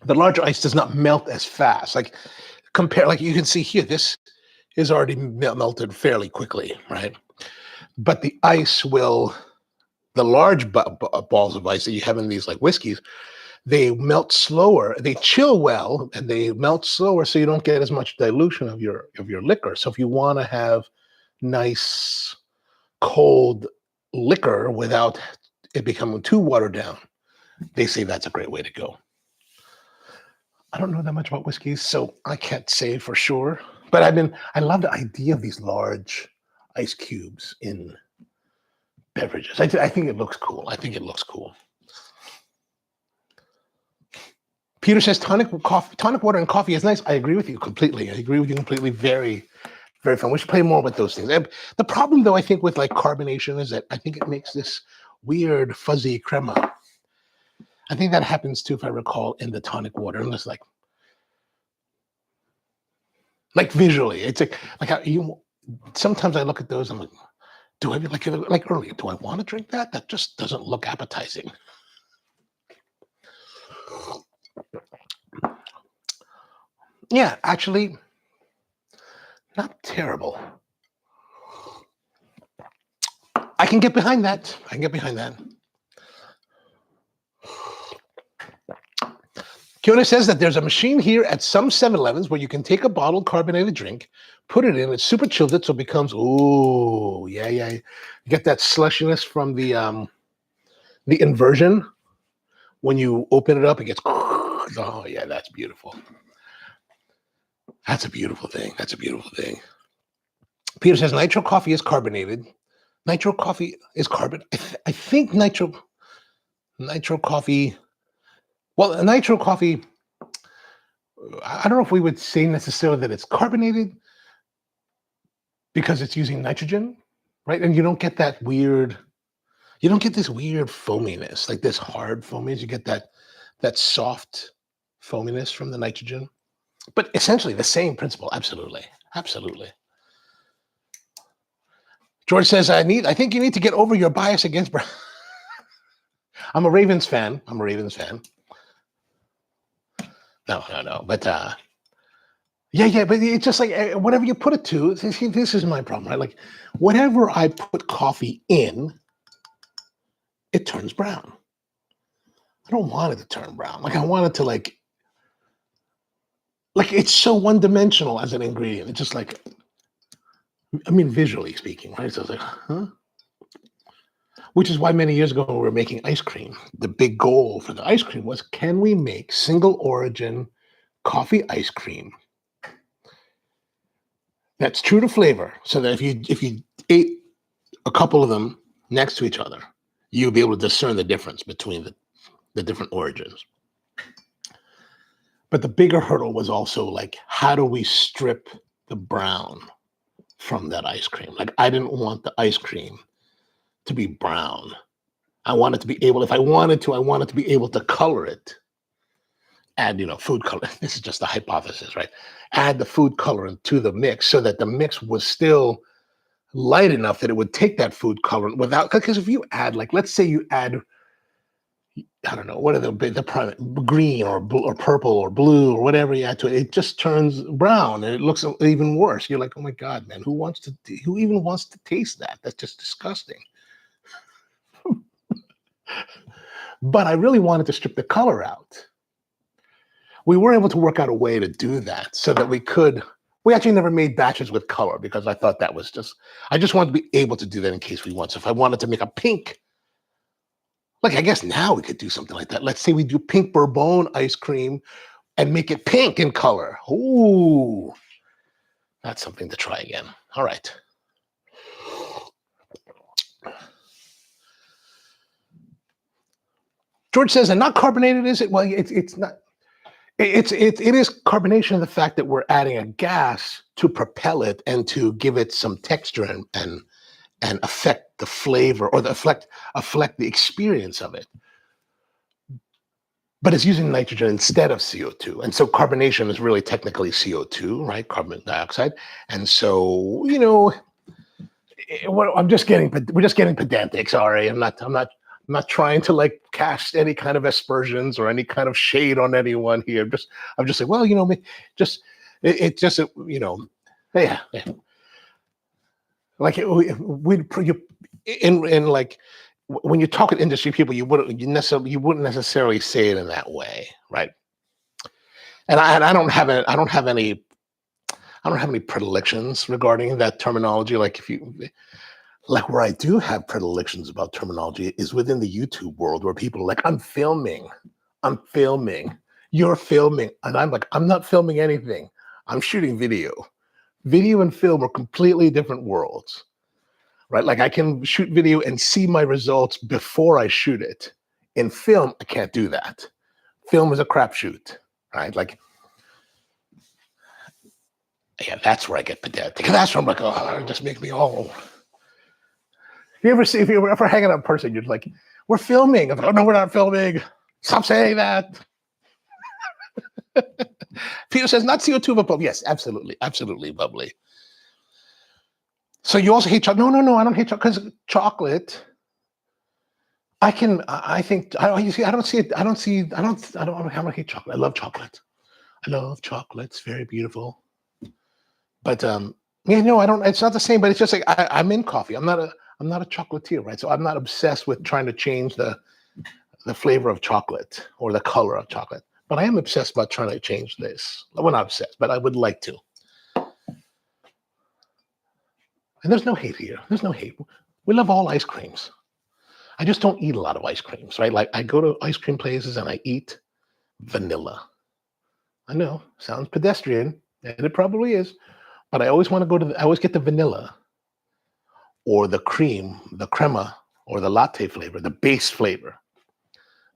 does not melt as fast. Like you can see here, this is already melted fairly quickly, right? But the ice the large balls of ice that you have in these like whiskeys, they melt slower, they chill well, and they melt slower, so you don't get as much dilution of your liquor. So if you want to have nice cold liquor without it becoming too watered down, they say that's a great way to go. I don't know that much about whiskeys, so I can't say for sure. But I love the idea of these large ice cubes in beverages. I think it looks cool. I think it looks cool. Peter says tonic water and coffee is nice. I agree with you completely. Very, very fun. We should play more with those things. The problem, though, I think with like carbonation is that I think it makes this weird fuzzy crema. I think that happens too, if I recall, in the tonic water. And it's like visually, it's like you. Sometimes I look at those. I'm like, do I like earlier? Do I want to drink that? That just doesn't look appetizing. Yeah, actually, not terrible. I can get behind that. Kiona says that there's a machine here at some 7-Elevens where you can take a bottled carbonated drink, put it in, it's super chilled it, so it becomes, ooh, yeah. You get that slushiness from the inversion. When you open it up, it gets, oh yeah, that's beautiful. That's a beautiful thing. Peter says nitro coffee is carbonated. Nitro coffee is carbon. I think nitro coffee. Well, a nitro coffee, I don't know if we would say necessarily that it's carbonated because it's using nitrogen, right? And you don't get that weird, this weird foaminess, like this hard foaminess. You get that soft foaminess from the nitrogen. But essentially the same principle, absolutely. George says, I think you need to get over your bias against Brown. I'm a Ravens fan. No. But yeah. But it's just like whatever you put it to. This is my problem, right? Like whatever I put coffee in, it turns brown. I don't want it to turn brown. Like I want it to like it's so one-dimensional as an ingredient. It's just like, I mean, visually speaking, right? So it's like, huh? Which is why many years ago when we were making ice cream, the big goal for the ice cream was, can we make single origin coffee ice cream that's true to flavor, so that if you ate a couple of them next to each other, you'll be able to discern the difference between the different origins. But the bigger hurdle was also like, how do we strip the brown from that ice cream? Like I didn't want the ice cream to be brown. I wanted to be able, if I wanted to be able to color it, add, food color. This is just a hypothesis, right? Add the food colorant to the mix so that the mix was still light enough that it would take that food colorant without, because if you add, like, let's say you add, I don't know, what are the primary, green or blue or purple or blue or whatever you add to it, it just turns brown and it looks even worse. You're like, oh my God, man, who even wants to taste that? That's just disgusting. But I really wanted to strip the color out. We were able to work out a way to do that so that we actually never made batches with color because I thought that was I just wanted to be able to do that in case we want. So if I wanted to make a pink, like I guess now we could do something like that. Let's say we do pink bourbon ice cream and make it pink in color. Ooh, that's something to try again. All right. George says, and not carbonated, is it? Well, it's not. It is carbonation of the fact that we're adding a gas to propel it and to give it some texture and affect the flavor or affect the experience of it. But it's using nitrogen instead of CO2. And so carbonation is really technically CO2, right? Carbon dioxide. And so, we're just getting pedantic. Sorry. I'm not trying to like cast any kind of aspersions or any kind of shade on anyone here. I'm just saying, well, yeah. Like when you talk with industry people, you wouldn't necessarily say it in that way, right? And I don't have any predilections regarding that terminology. Like where I do have predilections about terminology is within the YouTube world, where people are like, I'm filming, you're filming, and I'm like, I'm not filming anything. I'm shooting video. Video and film are completely different worlds, right? Like I can shoot video and see my results before I shoot it. In film, I can't do that. Film is a crapshoot, right? Like, yeah, that's where I get pedantic. That's where I'm like, oh, it just makes me all. If you ever hanging out in person, you're like, we're filming. I'm like, oh, no, we're not filming. Stop saying that. Peter says, not CO2, but bubbly. Yes, absolutely. Absolutely bubbly. So you also hate chocolate? No, I don't hate chocolate, because chocolate, I don't hate chocolate. I love chocolate. It's very beautiful. But yeah, no, I don't, it's not the same, but it's just like, I'm in coffee. I'm not a chocolatier, right? So I'm not obsessed with trying to change the flavor of chocolate or the color of chocolate. But I am obsessed about trying to change this. Well, not obsessed, but I would like to. And there's no hate here. There's no hate. We love all ice creams. I just don't eat a lot of ice creams, right? Like I go to ice cream places and I eat vanilla. I know, sounds pedestrian, and it probably is, but I always want to I always get the vanilla or the cream, the crema, or the latte flavor, the base flavor,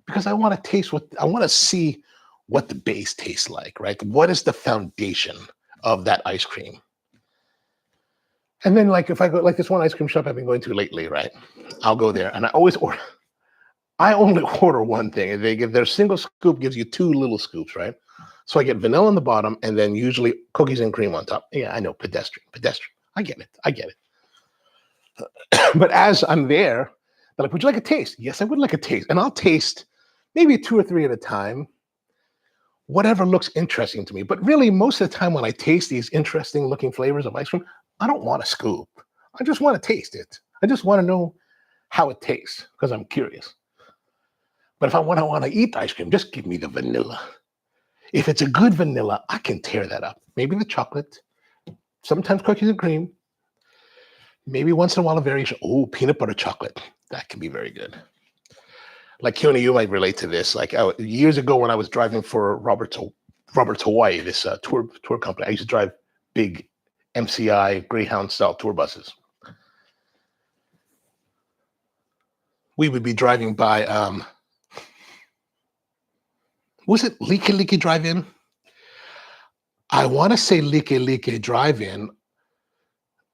because I want to see what the base tastes like, right? What is the foundation of that ice cream? And then, like, if I go, like this one ice cream shop I've been going to lately, right? I'll go there, and I only order one thing, and they give their single scoop gives you 2 little scoops, right? So I get vanilla on the bottom, and then usually cookies and cream on top. Yeah, I know, pedestrian. I get it. But as I'm there, they're like, would you like a taste? Yes, I would like a taste. And I'll taste maybe 2 or 3 at a time, whatever looks interesting to me. But really, most of the time when I taste these interesting looking flavors of ice cream, I don't want a scoop. I just want to taste it. I just want to know how it tastes because I'm curious. But if I want to eat ice cream, just give me the vanilla. If it's a good vanilla, I can tear that up. Maybe the chocolate, sometimes cookies and cream, maybe once in a while a variation. Oh, peanut butter chocolate. That can be very good. Like Keone, you might relate to this. Like years ago when I was driving for Robert's Hawaii, this tour company, I used to drive big MCI Greyhound style tour buses. We would be driving by, was it Like Drive-In? I want to say Like Drive-In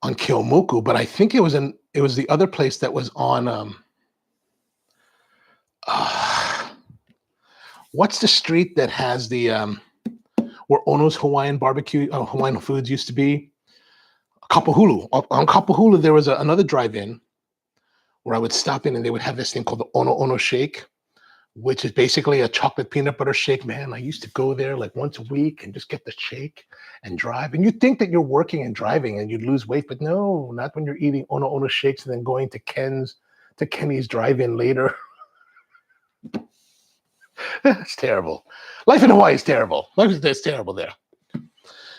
on Keomuku, but I think it was the other place that was on, what's the street that has the, where Ono's Hawaiian barbecue, Hawaiian foods used to be? Kapahulu. On Kapahulu, there was another drive-in where I would stop in and they would have this thing called the Ono shake, which is basically a chocolate peanut butter shake. Man, I used to go there like once a week and just get the shake and drive. And you'd think that you're working and driving and you'd lose weight, but no, not when you're eating Ono shakes and then going to Kenny's drive-in later. It's terrible. Life in Hawaii is terrible. Life is terrible there.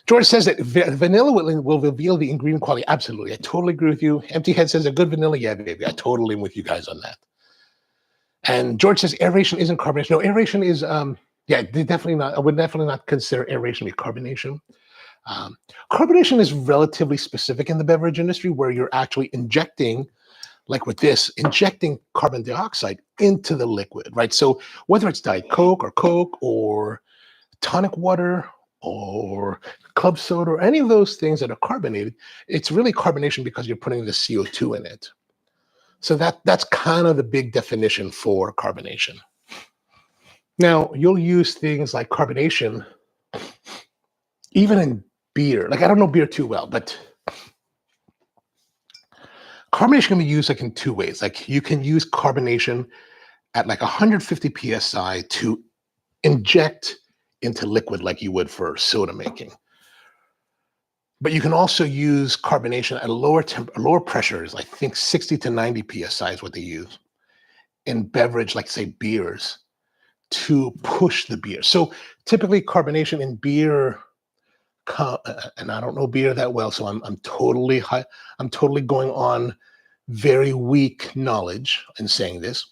George says that vanilla will reveal the ingredient quality. Absolutely. I totally agree with you. Empty Head says a good vanilla. Yeah, baby. I totally am with you guys on that. And George says aeration isn't carbonation. No, aeration is, definitely not. I would definitely not consider aeration to be carbonation. Carbonation is relatively specific in the beverage industry where you're actually injecting, like with this, injecting carbon dioxide into the liquid, right? So whether it's Diet Coke or tonic water or club soda or any of those things that are carbonated, it's really carbonation because you're putting the CO2 in it. So that's kind of the big definition for carbonation. Now, you'll use things like carbonation even in beer. Like, I don't know beer too well, but carbonation can be used like in 2 ways. Like you can use carbonation at like 150 psi to inject into liquid like you would for soda making. But you can also use carbonation at lower pressures, I think 60 to 90 psi is what they use. in beverage, like say beers, to push the beer. So typically carbonation in beer, and I don't know beer that well, so I'm totally high, I'm totally going on very weak knowledge in saying this.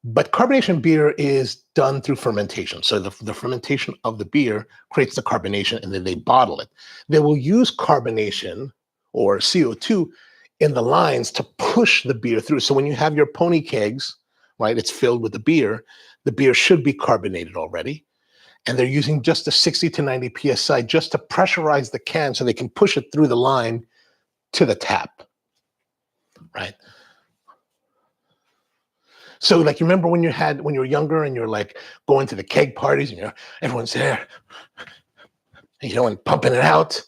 But carbonation beer is done through fermentation. So the fermentation of the beer creates the carbonation, and then they bottle it. They will use carbonation or CO2 in the lines to push the beer through. So when you have your pony kegs, right, it's filled with the beer should be carbonated already. And they're using just a 60 to 90 PSI just to pressurize the can so they can push it through the line to the tap, right? So like, you remember when you were younger and you're like going to the keg parties and everyone's there, and pumping it out,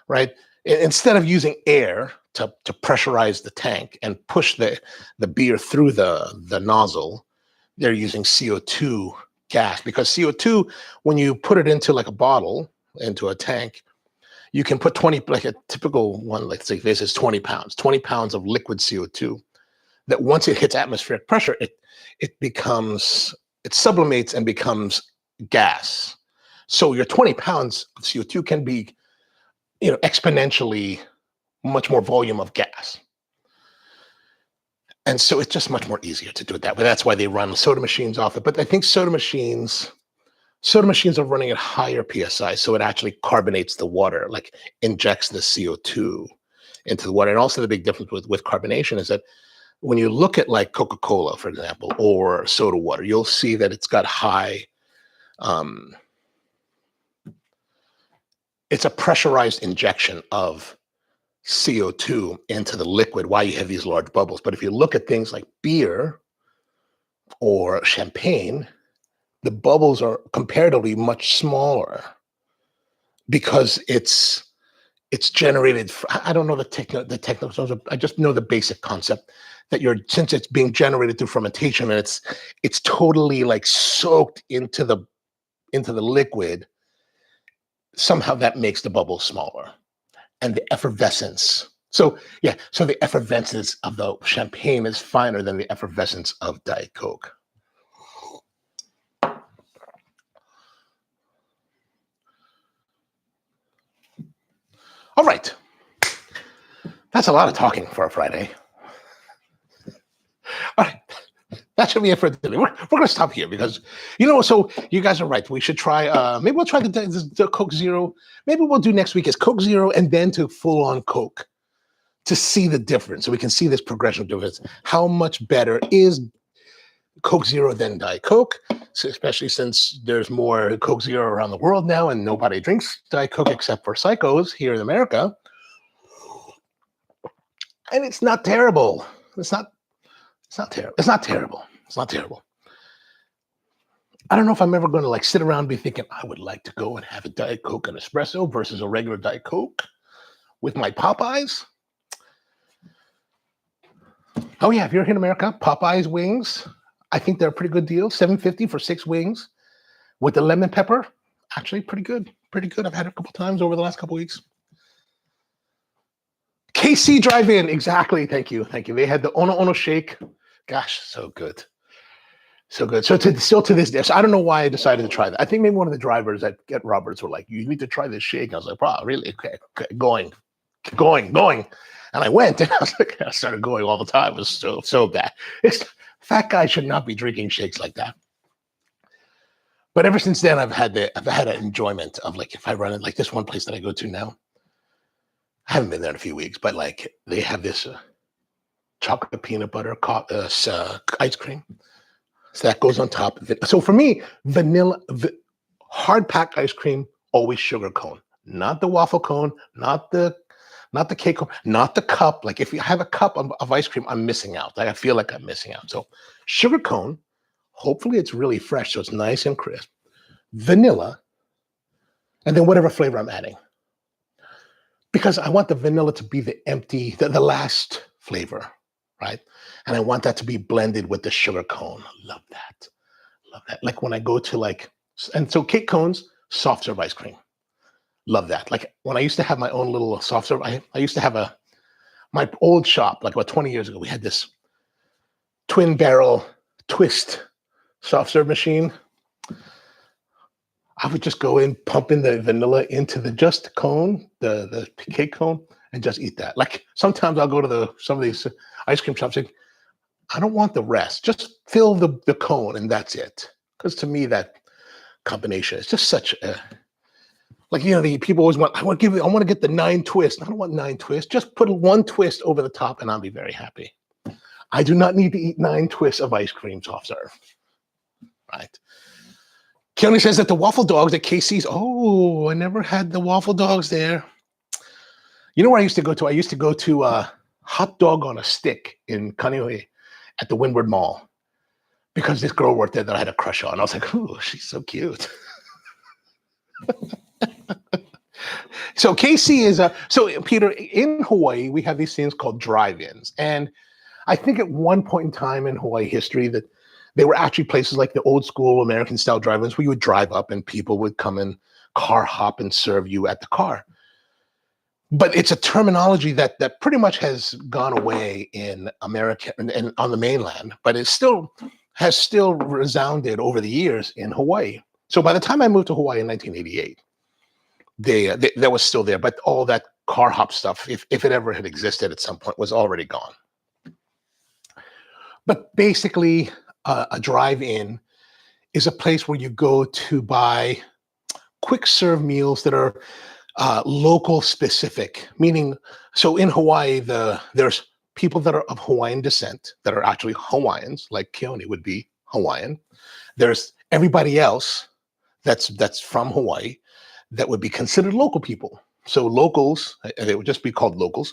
right? Instead of using air to pressurize the tank and push the beer through the nozzle, they're using CO2 gas, because CO2, when you put it into like a bottle, into a tank, you can put 20, like a typical one, like say this is 20 pounds of liquid CO2, that once it hits atmospheric pressure, it sublimates and becomes gas. So your 20 pounds of CO2 can be, exponentially much more volume of gas. And so it's just much more easier to do it that way. That's why they run soda machines off it. But I think soda machines are running at higher PSI, so it actually carbonates the water, like injects the CO2 into the water. And also the big difference with carbonation is that when you look at like Coca-Cola, for example, or soda water, you'll see that it's got high, it's a pressurized injection of CO2 into the liquid while you have these large bubbles. But if you look at things like beer or champagne, the bubbles are comparatively much smaller because it's generated. I don't know the technical terms. I just know the basic concept that since it's being generated through fermentation and it's totally like soaked into the liquid. Somehow that makes the bubbles smaller, and the effervescence. So the effervescence of the champagne is finer than the effervescence of Diet Coke. All right. That's a lot of talking for a Friday. All right. That should be it for today. We're going to stop here because, so you guys are right. We should try, maybe we'll try the Coke Zero. Maybe we'll do next week is Coke Zero and then to full on Coke to see the difference. So we can see this progression of difference. How much better is Coke Zero than Diet Coke? So especially since there's more Coke Zero around the world now and nobody drinks Diet Coke except for psychos here in America. And it's not terrible. It's not terrible. It's not terrible. It's not terrible. I don't know if I'm ever going to like sit around and be thinking, I would like to go and have a Diet Coke and espresso versus a regular Diet Coke with my Popeyes. Oh yeah, if you're here in America, Popeyes wings, I think they're a pretty good deal. $7.50 for 6 wings with the lemon pepper. Actually, pretty good. Pretty good. I've had it a couple times over the last couple weeks. KC Drive-In, exactly. Thank you. They had the Ono shake. Gosh, so good. So good. So still to this day, so I don't know why I decided to try that. I think maybe one of the drivers at Get Roberts were like, you need to try this shake. I was like, wow, really? Okay, going. And I went and I started going all the time. It was so bad. Fat guys should not be drinking shakes like that. But ever since then, I've had an enjoyment of like, if I run it, like this one place that I go to now, I haven't been there in a few weeks, but like they have this chocolate peanut butter ice cream. So that goes on top of it. So for me, vanilla, hard packed ice cream, always sugar cone, not the waffle cone, not the cake cone, not the cup. Like if you have a cup of ice cream, I'm missing out. Like I feel like I'm missing out. So sugar cone, hopefully it's really fresh, so it's nice and crisp. Vanilla, and then whatever flavor I'm adding. Because I want the vanilla to be the last flavor, right? And I want that to be blended with the sugar cone. Love that. Like when I go to and so cake cones, soft serve ice cream. Love that. Like when I used to have my own little soft serve, I used to have my old shop, like about 20 years ago, we had this twin barrel twist soft serve machine, I would just go in, pump in the vanilla into the just cone, the cake cone, and just eat that. Like sometimes I'll go to some of these ice cream shops, like, I don't want the rest. Just fill the cone and that's it. Because to me, that combination is just such a, like, the people always want, I want to get the 9 twists. I don't want 9 twists. Just put 1 twist over the top and I'll be very happy. I do not need to eat 9 twists of ice cream soft serve. Right. Keone says that the waffle dogs at KC's. Oh, I never had the waffle dogs there. You know where I used to go to? I used to go to Hot Dog on a Stick in Kaneohe at the Windward Mall because this girl worked there that I had a crush on. I was like, oh, she's so cute. So KC is so Peter, in Hawaii, we have these things called drive-ins. And I think at one point in time in Hawaii history that they were actually places like the old school American style drive-ins where you would drive up and people would come and car hop and serve you at the car. But it's a terminology that pretty much has gone away in America and on the mainland, but it has still resounded over the years in Hawaii. So by the time I moved to Hawaii in 1988, that was still there, but all that car hop stuff, if it ever had existed at some point, was already gone. But basically, a drive-in is a place where you go to buy quick serve meals that are local specific, meaning, so in Hawaii, there's people that are of Hawaiian descent that are actually Hawaiians, like Keone would be Hawaiian. There's everybody else that's from Hawaii that would be considered local people. So locals, they would just be called locals.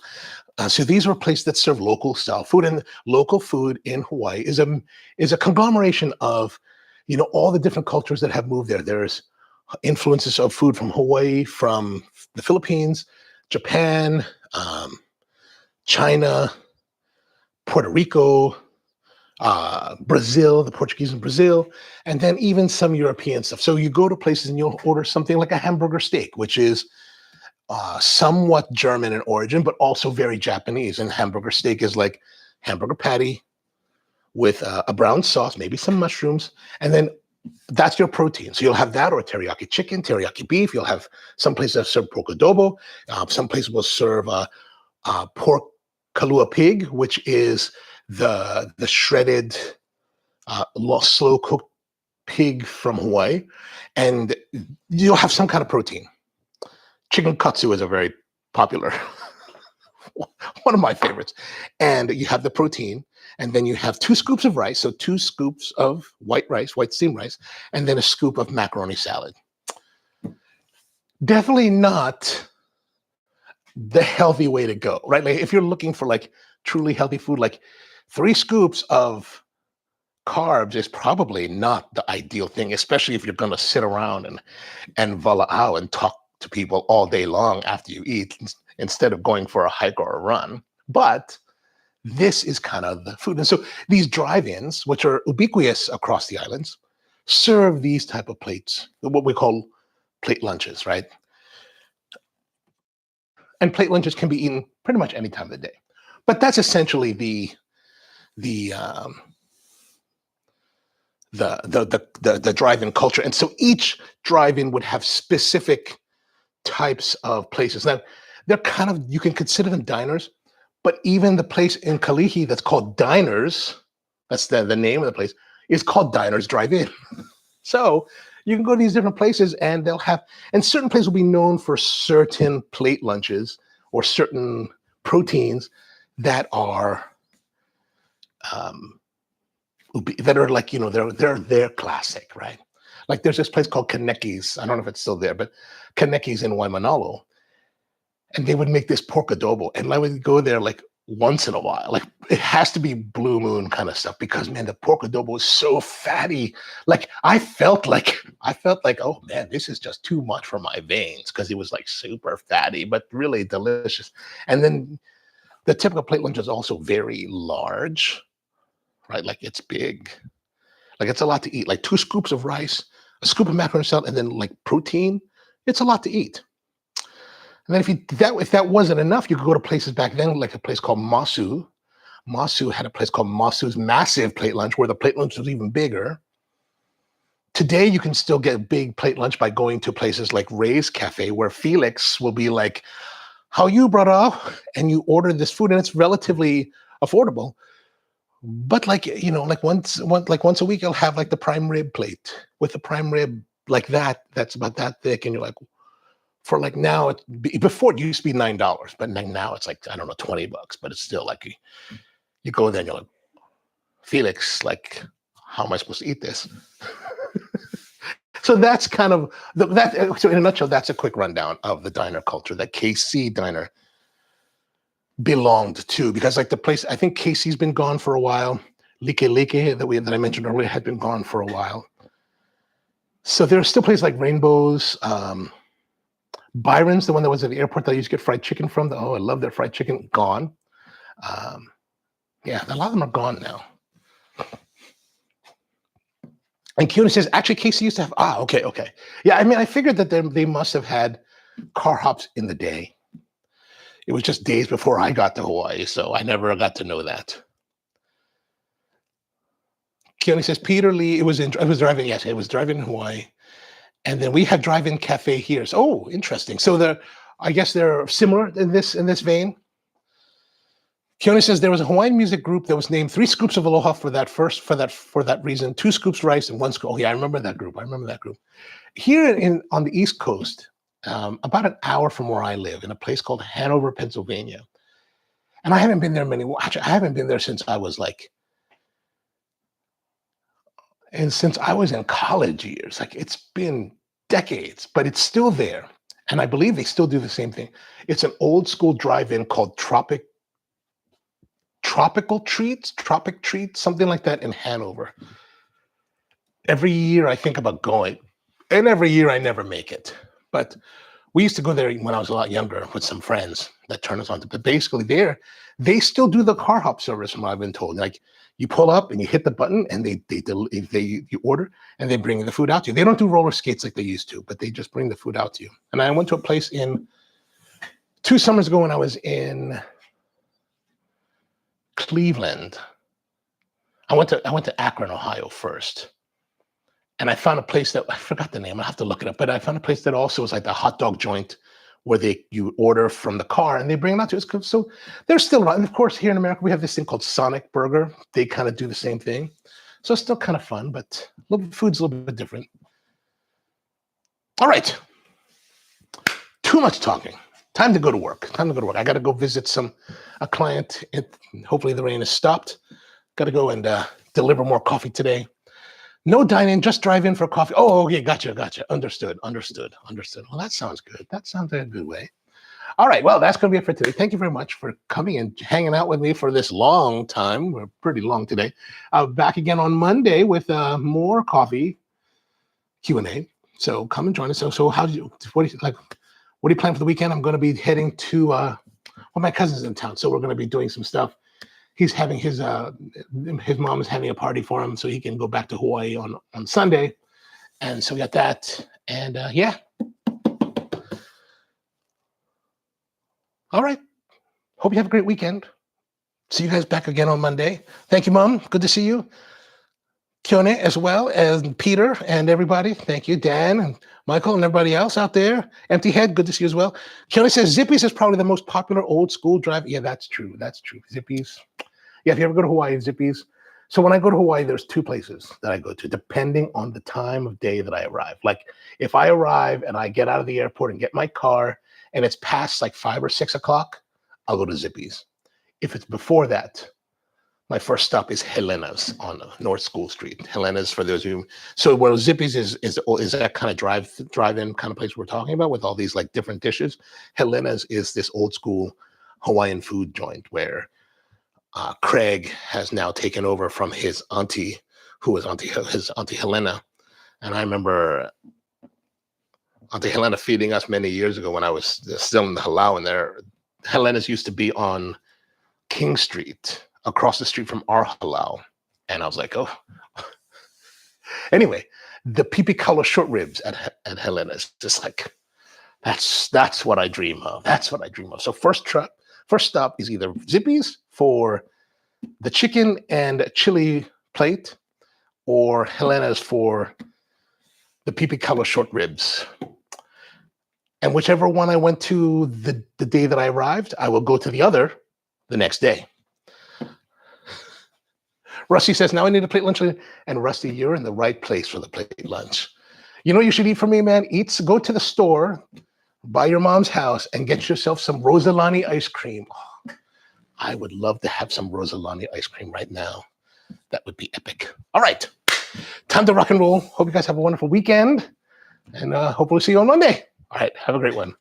So these are places that serve local style food, and local food in Hawaii is a conglomeration of, all the different cultures that have moved there. There's influences of food from Hawaii, from the Philippines, Japan, China, Puerto Rico, Brazil, the Portuguese in Brazil, and then even some European stuff. So you go to places and you'll order something like a hamburger steak, which is somewhat German in origin, but also very Japanese. And hamburger steak is like hamburger patty with a brown sauce, maybe some mushrooms, and then that's your protein. So you'll have that, or teriyaki chicken, teriyaki beef. You'll have some places that serve pork adobo. Some places will serve pork kalua pig, which is the shredded, slow cooked pig from Hawaii, and you'll have some kind of protein. Chicken katsu is a very popular, one of my favorites. And you have the protein, and then you have 2 scoops of rice, so 2 scoops of white rice, white steamed rice, and then a scoop of macaroni salad. Definitely not the healthy way to go, right? Like if you're looking for like truly healthy food, like 3 scoops of carbs is probably not the ideal thing, especially if you're going to sit around and vala'au and talk to people all day long after you eat instead of going for a hike or a run. But this is kind of the food. And so these drive-ins, which are ubiquitous across the islands, serve these type of plates, what we call plate lunches, right? And plate lunches can be eaten pretty much any time of the day. But that's essentially the drive-in culture. And so each drive-in would have specific types of places. Now, they're kind of, you can consider them diners, but even the place in Kalihi that's called Diners, that's the name of the place, is called Diners Drive-In. So you can go to these different places and they'll have, and certain places will be known for certain plate lunches or certain proteins that are like, they're classic, right? Like there's this place called Kaneki's. I don't know if it's still there, but Kaneki's in Waimanalo. And they would make this pork adobo. And I would go there like once in a while. Like it has to be blue moon kind of stuff because, man, the pork adobo is so fatty. Like I felt like, oh man, this is just too much for my veins because it was like super fatty, but really delicious. And then the typical plate lunch is also very large, right? Like it's big. Like it's a lot to eat. Like 2 scoops of rice, a scoop of macaroni salad, and then like protein. It's a lot to eat. And then if that wasn't enough, you could go to places back then, like a place called Masu. Masu had a place called Masu's Massive Plate Lunch, where the plate lunch was even bigger. Today, you can still get a big plate lunch by going to places like Ray's Cafe, where Felix will be like, "How you, brother?" And you order this food, and it's relatively affordable. But like, like once a week, you'll have like the prime rib plate with the prime rib like that. That's about that thick, and you're like, for like now, before it used to be $9, but now it's like, I don't know, $20. But it's still like you go there and you're like, Felix, like, how am I supposed to eat this? So that's kind of that. So in a nutshell, that's a quick rundown of the diner culture that KC Diner belonged to, because like the place, I think KC's been gone for a while. Like that I mentioned earlier had been gone for a while. So there are still places like Rainbows, Byron's, the one that was at the airport that I used to get fried chicken from. I love their fried chicken. Gone. Yeah, a lot of them are gone now. And Keone says, actually, Casey used to have, okay. Yeah, I mean, I figured that they must have had car hops in the day. It was just days before I got to Hawaii, so I never got to know that. Keone says, Peter Lee, it was driving, yes, it was driving in Hawaii. And then we have drive-in cafe here. So, interesting. So I guess they're similar in this vein. Keone says there was a Hawaiian music group that was named 3 Scoops of Aloha for that reason, 2 scoops rice and 1 scoop. Oh yeah, I remember that group. Here on the East Coast, about an hour from where I live, in a place called Hanover, Pennsylvania. And I haven't been there I haven't been there since I was since I was in college years. Like, it's been decades, but it's still there. And I believe they still do the same thing. It's an old school drive-in called Tropic Treats, something like that, in Hanover. Every year I think about going, and every year I never make it. But we used to go there when I was a lot younger with some friends that turned us on to. But basically, they still do the car hop service, from what I've been told. Like, you pull up and you hit the button, and you order, and they bring the food out to you. They don't do roller skates like they used to, but they just bring the food out to you. And I went to a place 2 summers ago when I was in Cleveland. I went to Akron, Ohio first, and I found a place that I forgot the name. I have to look it up, but I found a place that also was like the hot dog joint where you order from the car and they bring it out to you. So they're still around. And of course, here in America, we have this thing called Sonic Burger. They kind of do the same thing, so it's still kind of fun, but food's a little bit different. All right, too much talking. Time to go to work. I got to go visit a client. Hopefully the rain has stopped. Got to go and deliver more coffee today. No dine-in, just drive in for coffee. Oh, okay, gotcha. Understood. Well, that sounds good. That sounds like a good way. All right, well, that's going to be it for today. Thank you very much for coming and hanging out with me for this long time. We're pretty long today. Back again on Monday with more coffee Q&A. So come and join us. So what do you plan for the weekend? I'm going to be heading to my cousin's in town, so we're going to be doing some stuff. He's having his mom is having a party for him, so he can go back to Hawaii on Sunday. And so we got that. And yeah. All right. Hope you have a great weekend. See you guys back again on Monday. Thank you, Mom. Good to see you. Keone, as well as Peter and everybody. Thank you, Dan and Michael and everybody else out there. Empty Head, good to see you as well. Keone says Zippy's is probably the most popular old school drive. Yeah, that's true. Zippy's. Yeah, if you ever go to Hawaii, Zippy's. So when I go to Hawaii, there's 2 places that I go to, depending on the time of day that I arrive. Like, if I arrive and I get out of the airport and get my car and it's past like 5 or 6 o'clock, I'll go to Zippy's. If it's before that, my first stop is Helena's on North School Street. Helena's, for those of you. So where Zippy's is that kind of drive-in kind of place we're talking about with all these like different dishes. Helena's is this old school Hawaiian food joint where Craig has now taken over from his auntie, who was his Auntie Helena. And I remember Auntie Helena feeding us many years ago when I was still in the halau, and Helena's used to be on King Street, across the street from our halau. And I was like, oh. Anyway, the pipikalo short ribs at Helena's, just like, that's what I dream of. So first stop is either Zippy's for the chicken and chili plate, or Helena's for the pipicalo short ribs. And whichever one I went to the day that I arrived, I will go to the other the next day. Rusty says, now I need a plate lunch. And Rusty, you're in the right place for the plate lunch. You know what you should eat for me, man? Go to the store, buy your mom's house, and get yourself some Rosalani ice cream. Oh, I would love to have some Rosalani ice cream right now. That would be epic. All right. Time to rock and roll. Hope you guys have a wonderful weekend. And hopefully see you on Monday. All right. Have a great one.